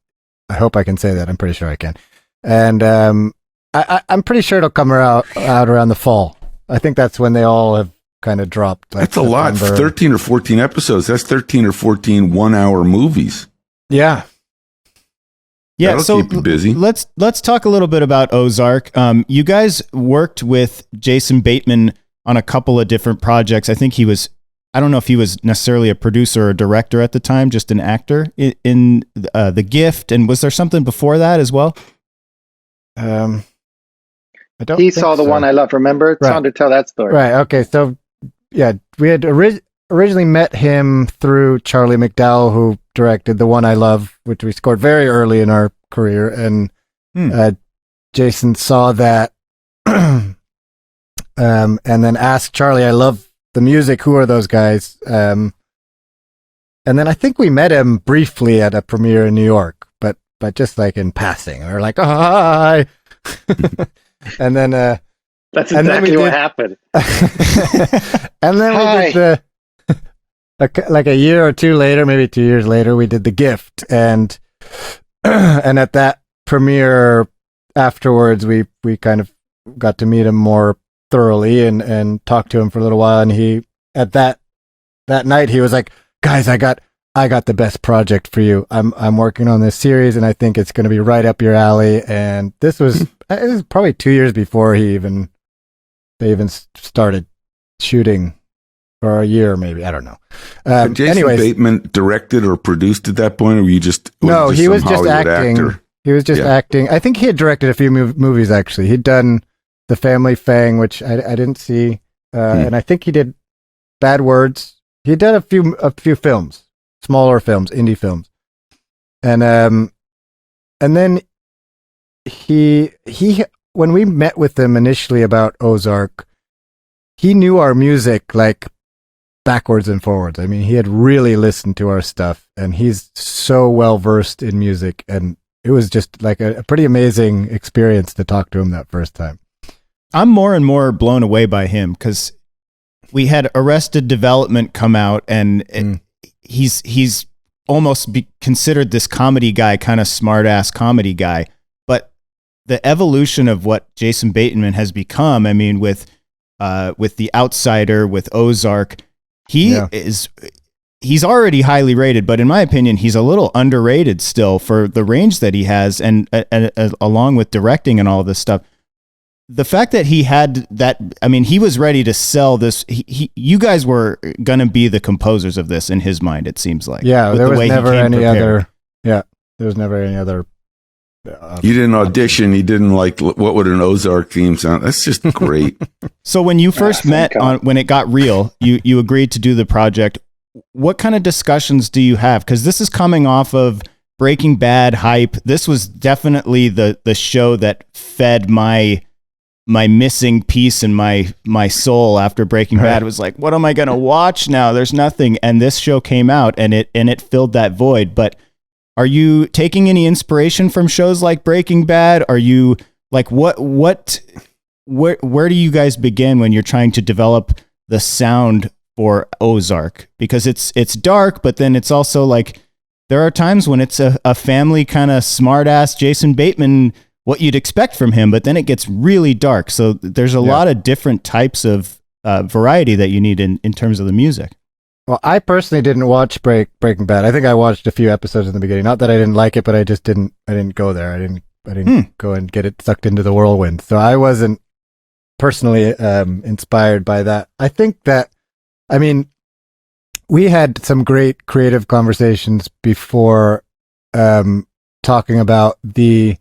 I hope I can say that. I'm pretty sure I can. And I'm pretty sure it'll come out around the fall. I think that's when they all have kind of dropped. Like, that's a lot. 13 or 14 episodes. That's 13 or 14 1-hour movies. Yeah. Yeah, that'll so keep you busy. Let's talk a little bit about Ozark. You guys worked with Jason Bateman on a couple of different projects. I think I don't know if he was necessarily a producer or director at the time, just an actor in The Gift. And was there something before that as well? I don't. He saw the one I love. Remember? It's time to tell that story. Right. Okay. So, yeah, we had originally met him through Charlie McDowell, who directed The One I Love, which we scored very early in our career. And Jason saw that and then asked Charlie, I love the music. Who are those guys? And then I think we met him briefly at a premiere in New York, but just like in passing. We were like, oh, hi. And then that's exactly what happened. And then we did like a year or two later, maybe 2 years later, we did The Gift, and at that premiere afterwards, we kind of got to meet him more thoroughly and talk to him for a little while. And he at that night he was like, guys, I got the best project for you. I'm working on this series, and I think it's going to be right up your alley. And it was probably 2 years before they even started shooting or a year, maybe. I don't know. Had Jason Bateman directed or produced at that point, or were you just he was just Hollywood acting. Actor? He was just acting. I think he had directed a few movies actually. He'd done The Family Fang, which I didn't see, and I think he did Bad Words. He did a few films, smaller films, indie films, and then he when we met with him initially about Ozark, he knew our music like backwards and forwards. I mean, he had really listened to our stuff, and he's so well versed in music, and it was just like a pretty amazing experience to talk to him that first time. I'm more and more blown away by him because we had Arrested Development come out, and he's almost considered this comedy guy, kind of smart ass comedy guy. But the evolution of what Jason Bateman has become, I mean, with The Outsider, with Ozark, he's already highly rated, but in my opinion, he's a little underrated still for the range that he has, and along with directing and all this stuff. The fact that he had that, I mean, he was ready to sell this. You guys were going to be the composers of this in his mind, it seems like. Yeah, there was never any other. Yeah, there was never any other. You didn't audition. You didn't like, what would an Ozark theme sound? That's just great. So when you first met when it got real, you agreed to do the project. What kind of discussions do you have? Because this is coming off of Breaking Bad hype. This was definitely the show that fed my missing piece in my soul after Breaking Bad. It was like, what am I going to watch now? There's nothing. And this show came out and it filled that void. But are you taking any inspiration from shows like Breaking Bad? Are you like, where do you guys begin when you're trying to develop the sound for Ozark? Because it's dark, but then it's also like, there are times when it's a family kind of smart ass Jason Bateman, what you'd expect from him, but then it gets really dark. So there's a lot of different types of variety that you need in terms of the music. Well, I personally didn't watch Breaking Bad. I think I watched a few episodes in the beginning. Not that I didn't like it, but I just didn't go there. I didn't go and get it sucked into the whirlwind. So I wasn't personally inspired by that. I think that, I mean, we had some great creative conversations before talking about the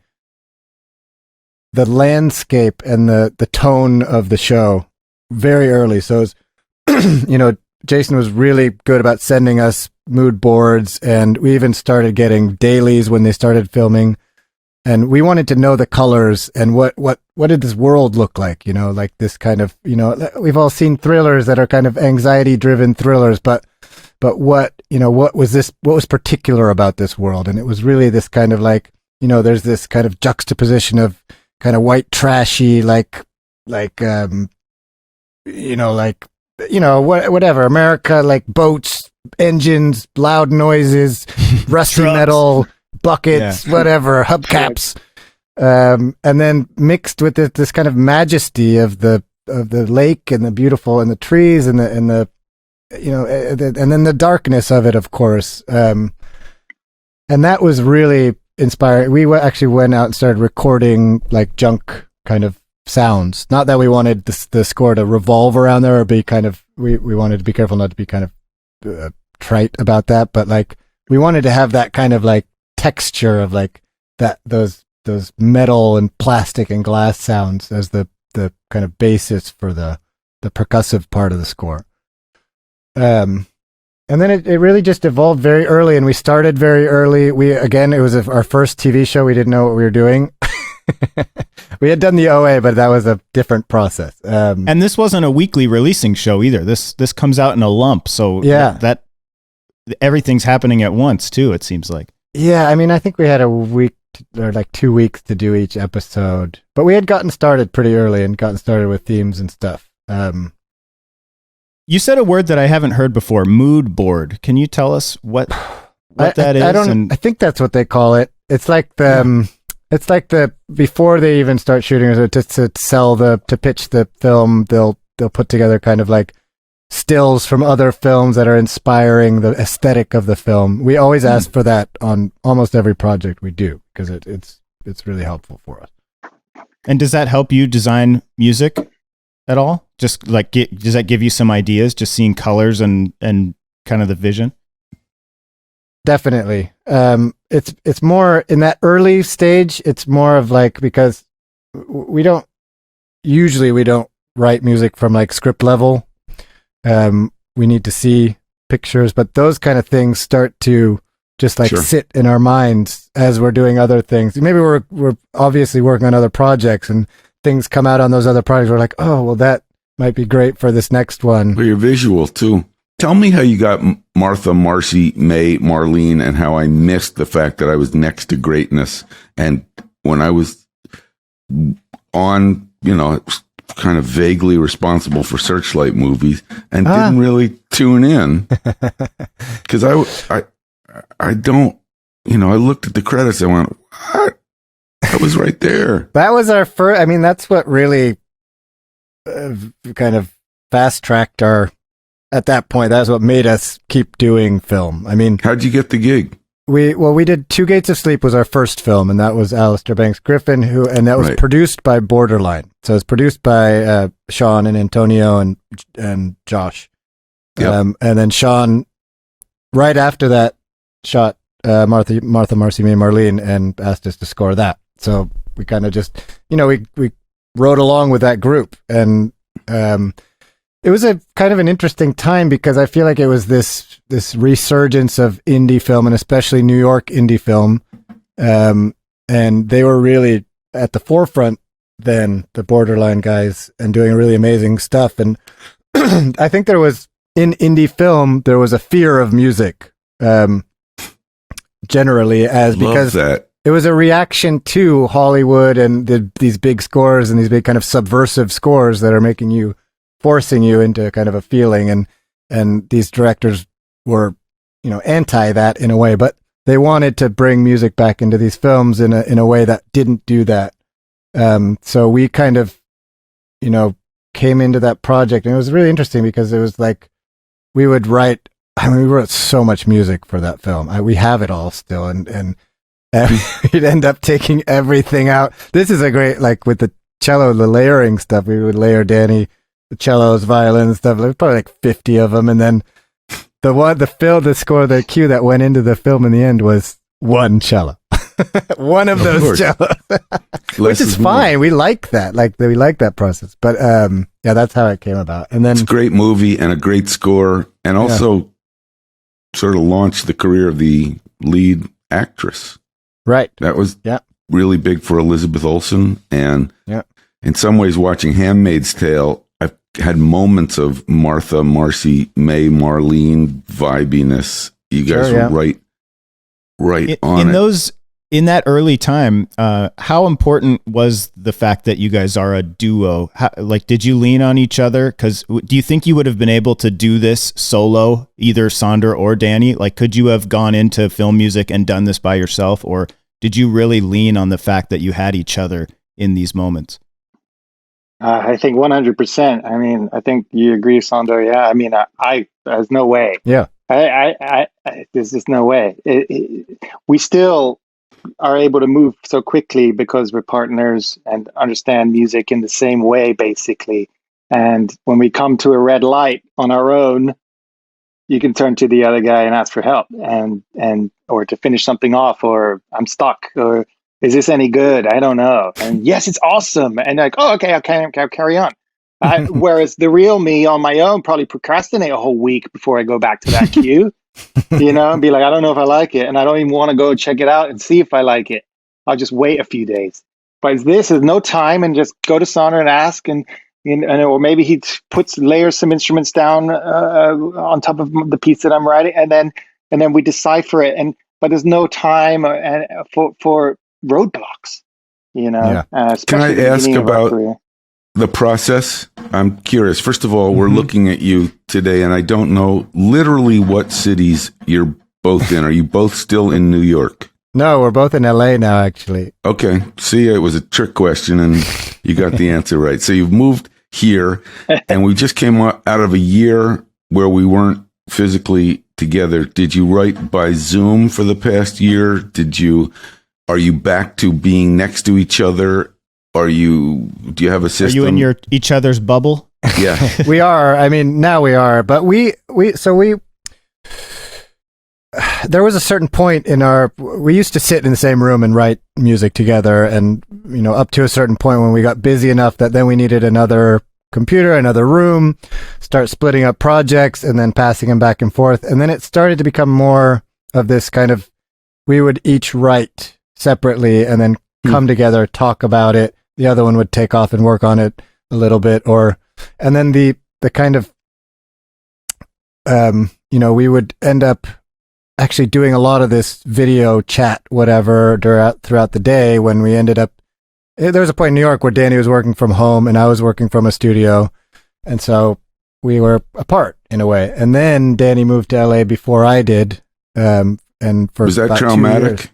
landscape and the tone of the show very early. So, Jason was really good about sending us mood boards, and we even started getting dailies when they started filming. And we wanted to know the colors and what did this world look like? Like this kind of, we've all seen thrillers that are kind of anxiety driven thrillers, but what was particular about this world? And it was really this kind of like, there's this kind of juxtaposition of kind of white trashy, whatever, America, like boats, engines, loud noises, rusty metal, buckets, whatever, hubcaps, and then mixed with this kind of majesty of the lake and the beautiful and the trees and the and then the darkness of it, of course, and that was really inspiring. We actually went out and started recording like junk kind of sounds. Not that we wanted the score to revolve around there or be kind of, we wanted to be careful not to be kind of trite about that, but like we wanted to have that kind of like texture of like that, those metal and plastic and glass sounds as the kind of basis for the percussive part of the score. And then it really just evolved very early, and we started very early. It was our first TV show. We didn't know what we were doing. We had done the OA, but that was a different process. And this wasn't a weekly releasing show either. This comes out in a lump. So that everything's happening at once too, it seems like. Yeah. I mean, I think we had a week or like 2 weeks to do each episode, but we had gotten started pretty early and gotten started with themes and stuff. You said a word that I haven't heard before, mood board. Can you tell us what that is? I think that's what they call it. It's like before they even start shooting, to pitch the film, they'll put together kind of like stills from other films that are inspiring the aesthetic of the film. We always ask for that on almost every project we do because it's really helpful for us. And does that help you design music? at all? Just like, does that give you some ideas, just seeing colors and kind of the vision? Definitely. It's more in that early stage. It's more of like, because we don't write music from like script level. We need to see pictures, but those kind of things start to just like sit in our minds as we're doing other things. Maybe we're obviously working on other projects and things come out on those other projects. We're like, oh, well, that might be great for this next one. Well, you're visual too. Tell me how you got Martha, Marcy, May, Marlene, and how I missed the fact that I was next to greatness. And when I was on, kind of vaguely responsible for Searchlight movies and didn't really tune in because I don't, I looked at the credits. I went, what? I was right there. That was our first. I mean, that's what really kind of fast tracked at that point. That's what made us keep doing film. I mean, how'd you get the gig? We did Two Gates of Sleep was our first film, and that was Alistair Banks Griffin, and that was produced by Borderline. So it's produced by Sean and Antonio and Josh. Yep. And then Sean, right after that, shot Martha, Marcy, May, Marlene, and asked us to score that. So we kind of just, we rode along with that group, and it was a kind of an interesting time because I feel like it was this resurgence of indie film, and especially New York indie film. And they were really at the forefront then, the Borderline guys, and doing really amazing stuff. And I think there was, in indie film, there was a fear of music, generally, because it was a reaction to Hollywood and these big scores and these big kind of subversive scores that are forcing you into kind of a feeling, and these directors were, anti that in a way, but they wanted to bring music back into these films in a way that didn't do that. So we kind of, came into that project, and it was really interesting because it was like we would write. I mean, we wrote so much music for that film. We have it all still, and we'd end up taking everything out. This is a great, like with the cello, the layering stuff. We would layer Danny, the cellos, violins, stuff. There was probably like 50 of them, and then the score, the cue that went into the film in the end was one cello. One of those cellos, which is fine. We like that. We like that process. But that's how it came about. And then it's a great movie and a great score, and also sort of launched the career of the lead actress. Right. That was really big for Elizabeth Olsen. And in some ways, watching Handmaid's Tale, I've had moments of Martha, Marcy, May, Marlene vibiness. You guys were right on it. In that early time, how important was the fact that you guys are a duo? Did you lean on each other? Because do you think you would have been able to do this solo, either Saunder or Danny? Like, could you have gone into film music and done this by yourself? Or did you really lean on the fact that you had each other in these moments? I think 100%. I mean, I think you agree, Saunder. Yeah. I mean, there's no way. Yeah. There's just no way. We still are able to move so quickly because we're partners and understand music in the same way, basically. And when we come to a red light on our own, you can turn to the other guy and ask for help, and or to finish something off, or I'm stuck, or is this any good? I don't know. And yes, it's awesome. And like, oh, okay, I'll carry on. Whereas the real me on my own probably procrastinate a whole week before I go back to that cue. And be like, I don't know if I like it, and I don't even want to go check it out and see if I like it. I'll just wait a few days. But this is no time, and just go to Saunder and ask, and or maybe he layers some instruments down on top of the piece that I'm writing, and then we decipher it. But there's no time for roadblocks. Can I ask about the process? I'm curious. First of all, we're looking at you today, and I don't know literally what cities you're both in. Are you both still in New York? No, we're both in LA now, actually. Okay. See, it was a trick question, and you got the answer right. So you've moved here, and we just came out of a year where we weren't physically together. Did you write by Zoom for the past year? Are you back to being next to each other do you have a system? Are you in each other's bubble? Yeah. We are. I mean, now we are, but there was a certain point we used to sit in the same room and write music together, and, up to a certain point when we got busy enough that then we needed another computer, another room, start splitting up projects and then passing them back and forth. And then it started to become more of this kind of, we would each write separately and then come together, talk about it. The other one would take off and work on it a little bit, and then the kind of, we would end up actually doing a lot of this video chat, whatever, throughout the day, when we ended up, there was a point in New York where Danny was working from home and I was working from a studio. And so we were apart in a way. And then Danny moved to LA before I did. And was that traumatic?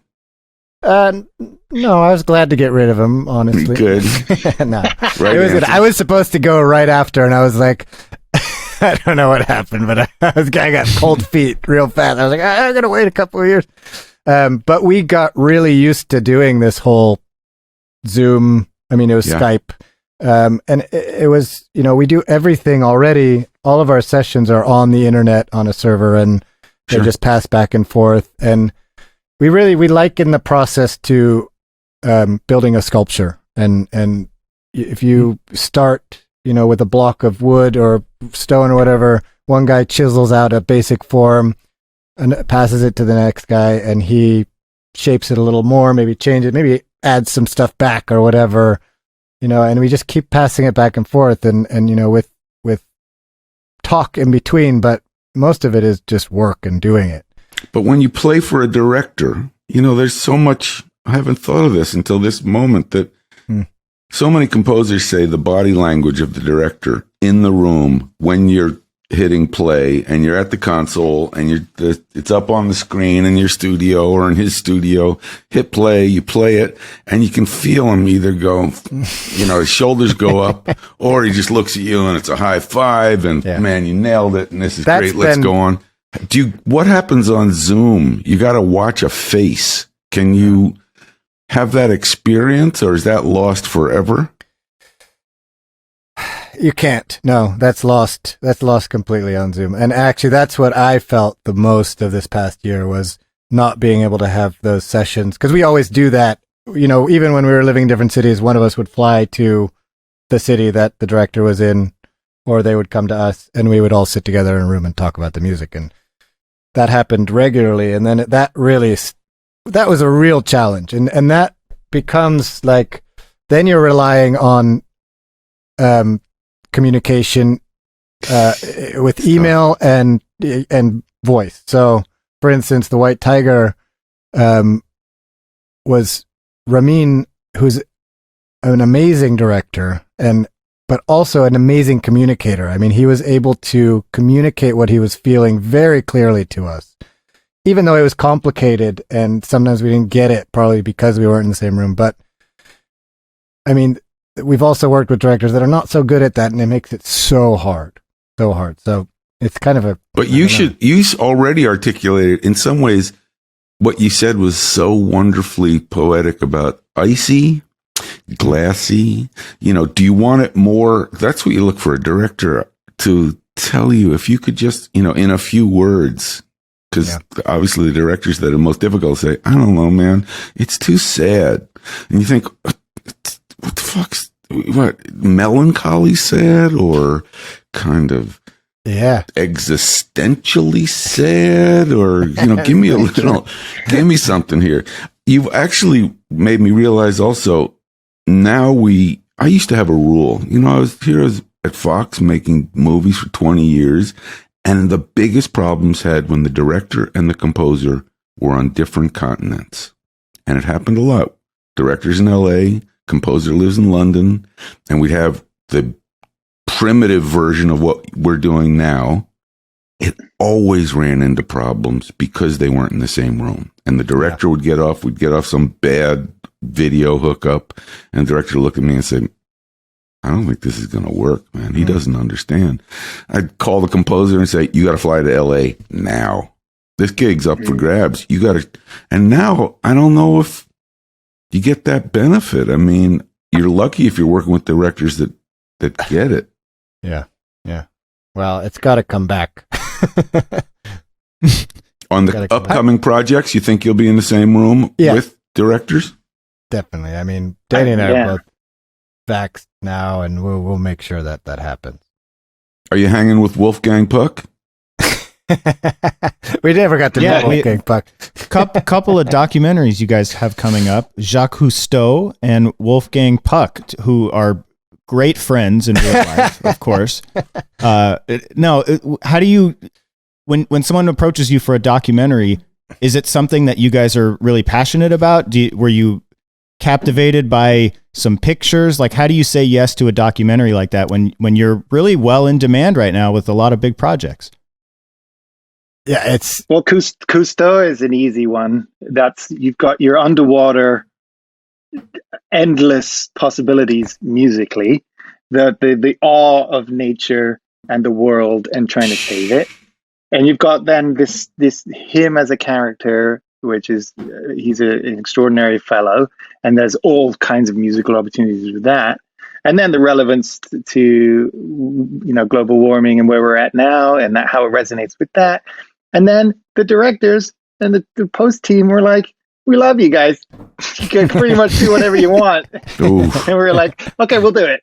No, I was glad to get rid of him, honestly. Good. No, right, it was good. I was supposed to go right after, and I was like, I don't know what happened, but I got cold feet real fast. I was like, I'm going to wait a couple of years. But we got really used to doing this whole Zoom. I mean, it was Skype. And it was, we do everything already. All of our sessions are on the internet on a server, and they just pass back and forth. And we liken the process to building a sculpture. And if you start, with a block of wood or stone or whatever, one guy chisels out a basic form and passes it to the next guy, and he shapes it a little more, maybe change it, maybe adds some stuff back or whatever, and we just keep passing it back and forth and with talk in between, but most of it is just work and doing it. But when you play for a director, there's so much, I haven't thought of this until this moment, that so many composers say the body language of the director in the room when you're hitting play and you're at the console and it's up on the screen in your studio or in his studio, hit play, you play it, and you can feel him either go, his shoulders go up, or he just looks at you and it's a high five and man, you nailed it and this is great, let's go on. What happens on Zoom? You got to watch a face. Can you have that experience, or is that lost forever? You can't. No, that's lost. That's lost completely on Zoom. And actually, that's what I felt the most of this past year, was not being able to have those sessions. Because we always do that. Even when we were living in different cities, one of us would fly to the city that the director was in, or they would come to us, and we would all sit together in a room and talk about the music. And that happened regularly. And then that was a real challenge. And that becomes like, then you're relying on communication with email and voice. So, for instance, the White Tiger was Ramin, who's an amazing director but also an amazing communicator. I mean, he was able to communicate what he was feeling very clearly to us, even though it was complicated and sometimes we didn't get it, probably because we weren't in the same room. But I mean, we've also worked with directors that are not so good at that, and it makes it so hard. So it's kind of a... But you already articulated, in some ways, what you said was so wonderfully poetic about icy, glassy. Do you want it more? That's what you look for a director to tell you. If you could just, in a few words, because obviously the directors that are most difficult say, I don't know, man, it's too sad. And you think, what the fuck's, melancholy sad, or kind of existentially sad, or, give me something here. You've actually made me realize also, I used to have a rule, I was here at Fox making movies for 20 years. And the biggest problems had when the director and the composer were on different continents. And it happened a lot. Director's in LA, composer lives in London, and we'd have the primitive version of what we're doing now. It always ran into problems because they weren't in the same room. And the director would get off some bad video hookup, and the director would look at me and say, I don't think this is going to work, man. He doesn't understand. I'd call the composer and say, you got to fly to LA now. This gig's up for grabs. You got to, and now I don't know if you get that benefit. I mean, you're lucky if you're working with directors that get it. Yeah. Well, it's got to come back. On the upcoming projects, you think you'll be in the same room with directors? Definitely. I mean, Danny and I are both vaxxed now, and we'll make sure that happens. Are you hanging with Wolfgang Puck? We never got to meet Wolfgang Puck. Couple of documentaries you guys have coming up: Jacques Cousteau and Wolfgang Puck, who are great friends in real life, of course. How do you, when someone approaches you for a documentary, is it something that you guys are really passionate about? Were you captivated by some pictures? Like, how do you say yes to a documentary like that when you're really well in demand right now with a lot of big projects? Yeah, Cousteau is an easy one. You've got your underwater, endless possibilities musically, the awe of nature and the world and trying to save it. And you've got then this him as a character, which is he's an extraordinary fellow, and there's all kinds of musical opportunities with that. And then the relevance to global warming and where we're at now, and how it resonates with that. And then the directors and the post team were like, "We love you guys. You can pretty much do whatever you want." And we were like, "Okay, we'll do it."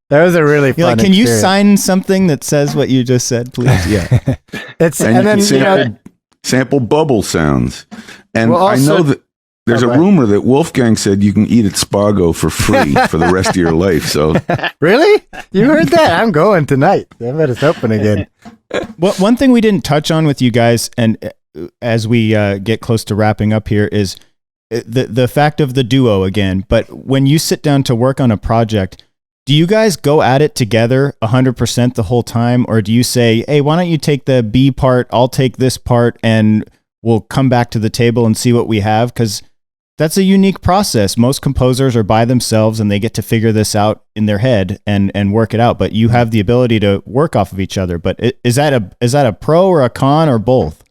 That was a really fun can you sign something that says what you just said, please? Yeah. Sample bubble sounds. And I know that there's a rumor that Wolfgang said you can eat at Spago for free for the rest of your life. So really? You heard that? I'm going tonight. I bet it's open again. Well, one thing we didn't touch on with you guys, and as we get close to wrapping up here, is the fact of the duo again. But when you sit down to work on a project, do you guys go at it together 100% the whole time? Or do you say, hey, why don't you take the B part, I'll take this part, and we'll come back to the table and see what we have? Because that's a unique process. Most composers are by themselves and they get to figure this out in their head and work it out. But you have the ability to work off of each other. But is that a pro or a con or both?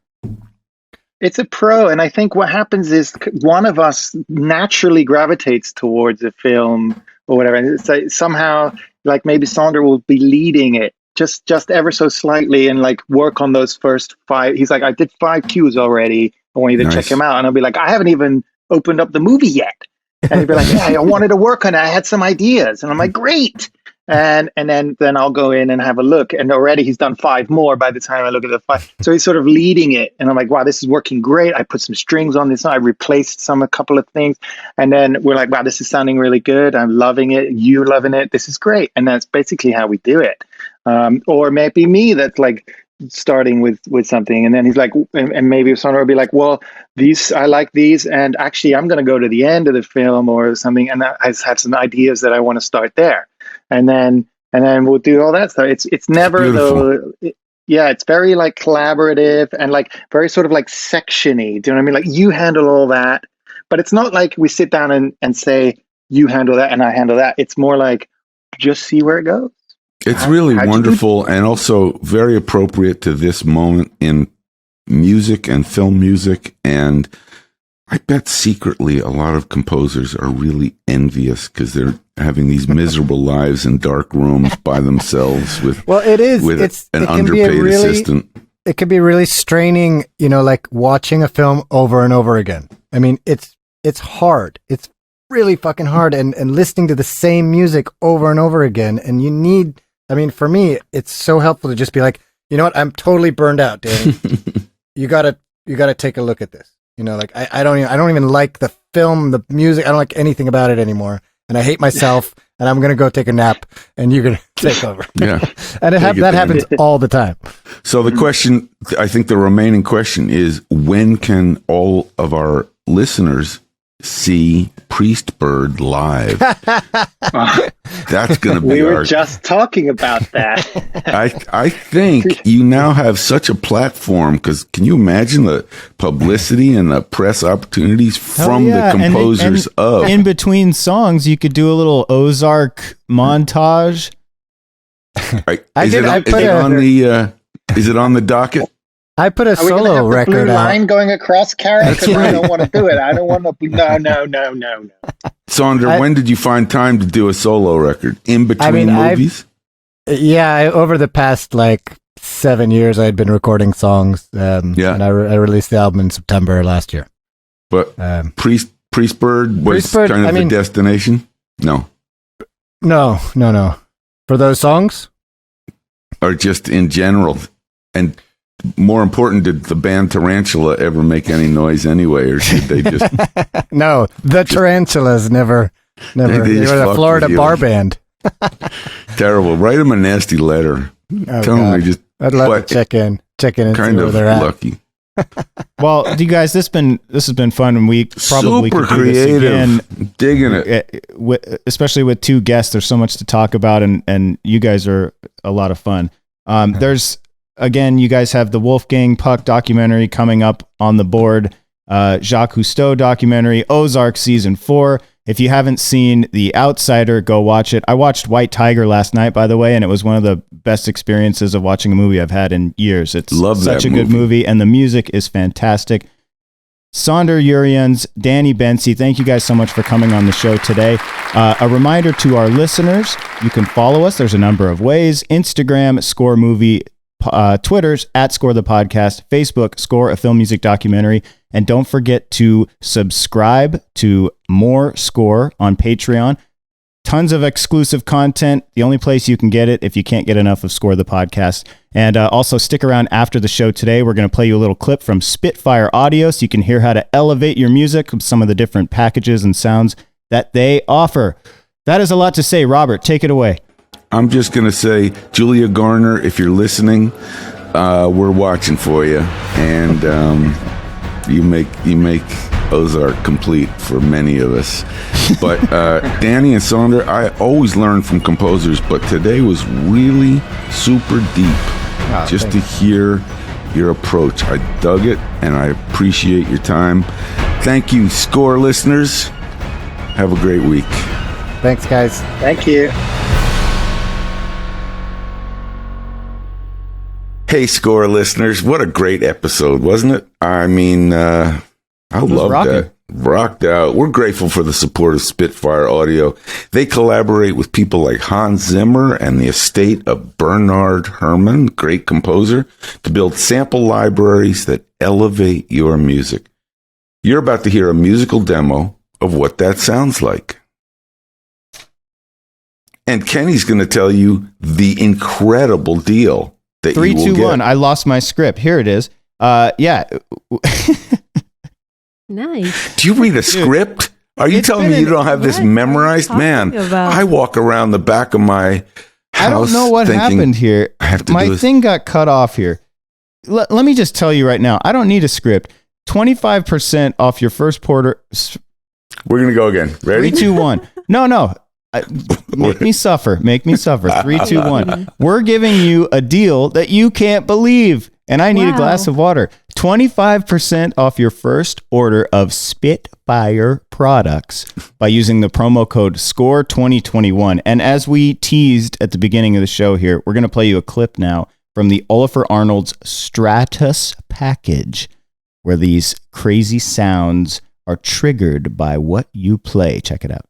It's a pro, and I think what happens is one of us naturally gravitates towards a film or whatever, and it's like somehow, like maybe Saunder will be leading it just ever so slightly, and like work on those first 5. He's like, I did 5 cues already. I want you to check them out, and I'll be like, I haven't even opened up the movie yet, and he'd be like, yeah, I wanted to work on it. I had some ideas, and I'm like, great. And then I'll go in and have a look. And already he's done 5 more by the time I look at the 5. So he's sort of leading it. And I'm like, wow, this is working great. I put some strings on this. I replaced a couple of things. And then we're like, wow, this is sounding really good. I'm loving it. You're loving it. This is great. And that's basically how we do it. Or it might be me that's like starting with something. And then he's like, and maybe Saunder will be like, well, I like these. And actually, I'm going to go to the end of the film or something. And I have some ideas that I want to start there. And then we'll do all that stuff. It's never though. It's very like collaborative and like very sort of like sectiony. Do you know what I mean? Like you handle all that, but it's not like we sit down and say you handle that and I handle that. It's more like just see where it goes. It's really wonderful and also very appropriate to this moment in music and film music. And I bet secretly a lot of composers are really envious because they're having these miserable lives in dark rooms by themselves with an underpaid assistant. It can be really straining, like watching a film over and over again. I mean, it's hard. It's really fucking hard and listening to the same music over and over again. And you need, for me, it's so helpful to just be like, you know what? I'm totally burned out, Danny. You gotta take a look at this. I don't even like the film, the music. I don't like anything about it anymore. And I hate myself, and I'm going to go take a nap, and you're going to take over. Yeah. And that happens all the time. So the question, I think the remaining question is, when can all of our listeners see Priest Bird live? That's going to be We were just talking about that. I think you now have such a platform, because can you imagine the publicity and the press opportunities from the composers of in between songs? You could do a little Ozark montage. Is it on the docket? I put a Are we gonna solo have the record blue out. line going across, Karen? Because I don't want to do it. I don't want to. No. Saunder, when did you find time to do a solo record? In between movies? Over the past 7 years, I had been recording songs. And I released the album in September last year. But Priestbird was kind of the destination? No. No. For those songs? Or just in general? And more important, did the band Tarantula ever make any noise anyway, or did they just... No, the Tarantulas never. They were the Florida bar band. Terrible. Write them a nasty letter. Tell them they just... I'd love to check in and see where they're at. Lucky. Well, you guys, this has been fun, and we probably super could do creative, this again. Digging it, especially with two guests. There's so much to talk about, and you guys are a lot of fun. There's again, you guys have the Wolfgang Puck documentary coming up on the board. Jacques Cousteau documentary, Ozark season 4. If you haven't seen The Outsider, go watch it. I watched White Tiger last night, by the way, and it was one of the best experiences of watching a movie I've had in years. It's such a good movie, and the music is fantastic. Saunder Jurriaans, Danny Bensi, thank you guys so much for coming on the show today. A reminder to our listeners, you can follow us. There's a number of ways. Instagram, Score Movie, Twitter's at Score the Podcast, Facebook, Score a Film Music Documentary, and don't forget to subscribe to More Score on Patreon. Tons of exclusive content. The only place you can get it if you can't get enough of Score the Podcast. And also stick around after the show today. We're going to play you a little clip from Spitfire Audio so you can hear how to elevate your music with some of the different packages and sounds that they offer. That is a lot to say. Robert, take it away. I'm just going to say, Julia Garner, if you're listening, we're watching for you. And you make Ozark complete for many of us. But Danny and Saunder, I always learn from composers, but today was really super deep. Just to hear your approach. I dug it, and I appreciate your time. Thank you, Score listeners. Have a great week. Thanks, guys. Thank you. Hey, Score listeners, what a great episode, wasn't it? I mean, I love that. Rocked out. We're grateful for the support of Spitfire Audio. They collaborate with people like Hans Zimmer and the estate of Bernard Herrmann, great composer, to build sample libraries that elevate your music. You're about to hear a musical demo of what that sounds like. And Kenny's going to tell you the incredible deal that 3, you will 2, get. 1. I lost my script. Here it is. Yeah. Nice. Do you read a script? Are you telling me you don't have this memorized? Man, I walk around the back of my house. I don't know what happened here. My thing got cut off here. Let me just tell you right now. I don't need a script. 25% off your first order. We're going to go again. Ready? 3, 2, 1. No. Make me suffer. 3, 2, 1. We're giving you a deal that you can't believe. And I need a glass of water. 25% off your first order of Spitfire products by using the promo code SCORE2021. And as we teased at the beginning of the show here, we're going to play you a clip now from the Oliver Arnold's Stratus package, where these crazy sounds are triggered by what you play. Check it out.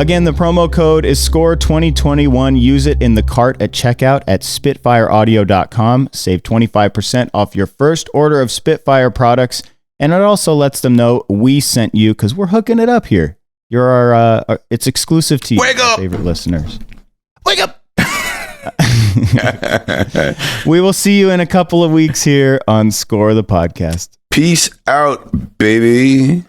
Again, the promo code is SCORE2021. Use it in the cart at checkout at SpitfireAudio.com. Save 25% off your first order of Spitfire products. And it also lets them know we sent you because we're hooking it up here. You're our it's exclusive to you, Wake up! favorite listeners. Wake up! We will see you in a couple of weeks here on Score the Podcast. Peace out, baby.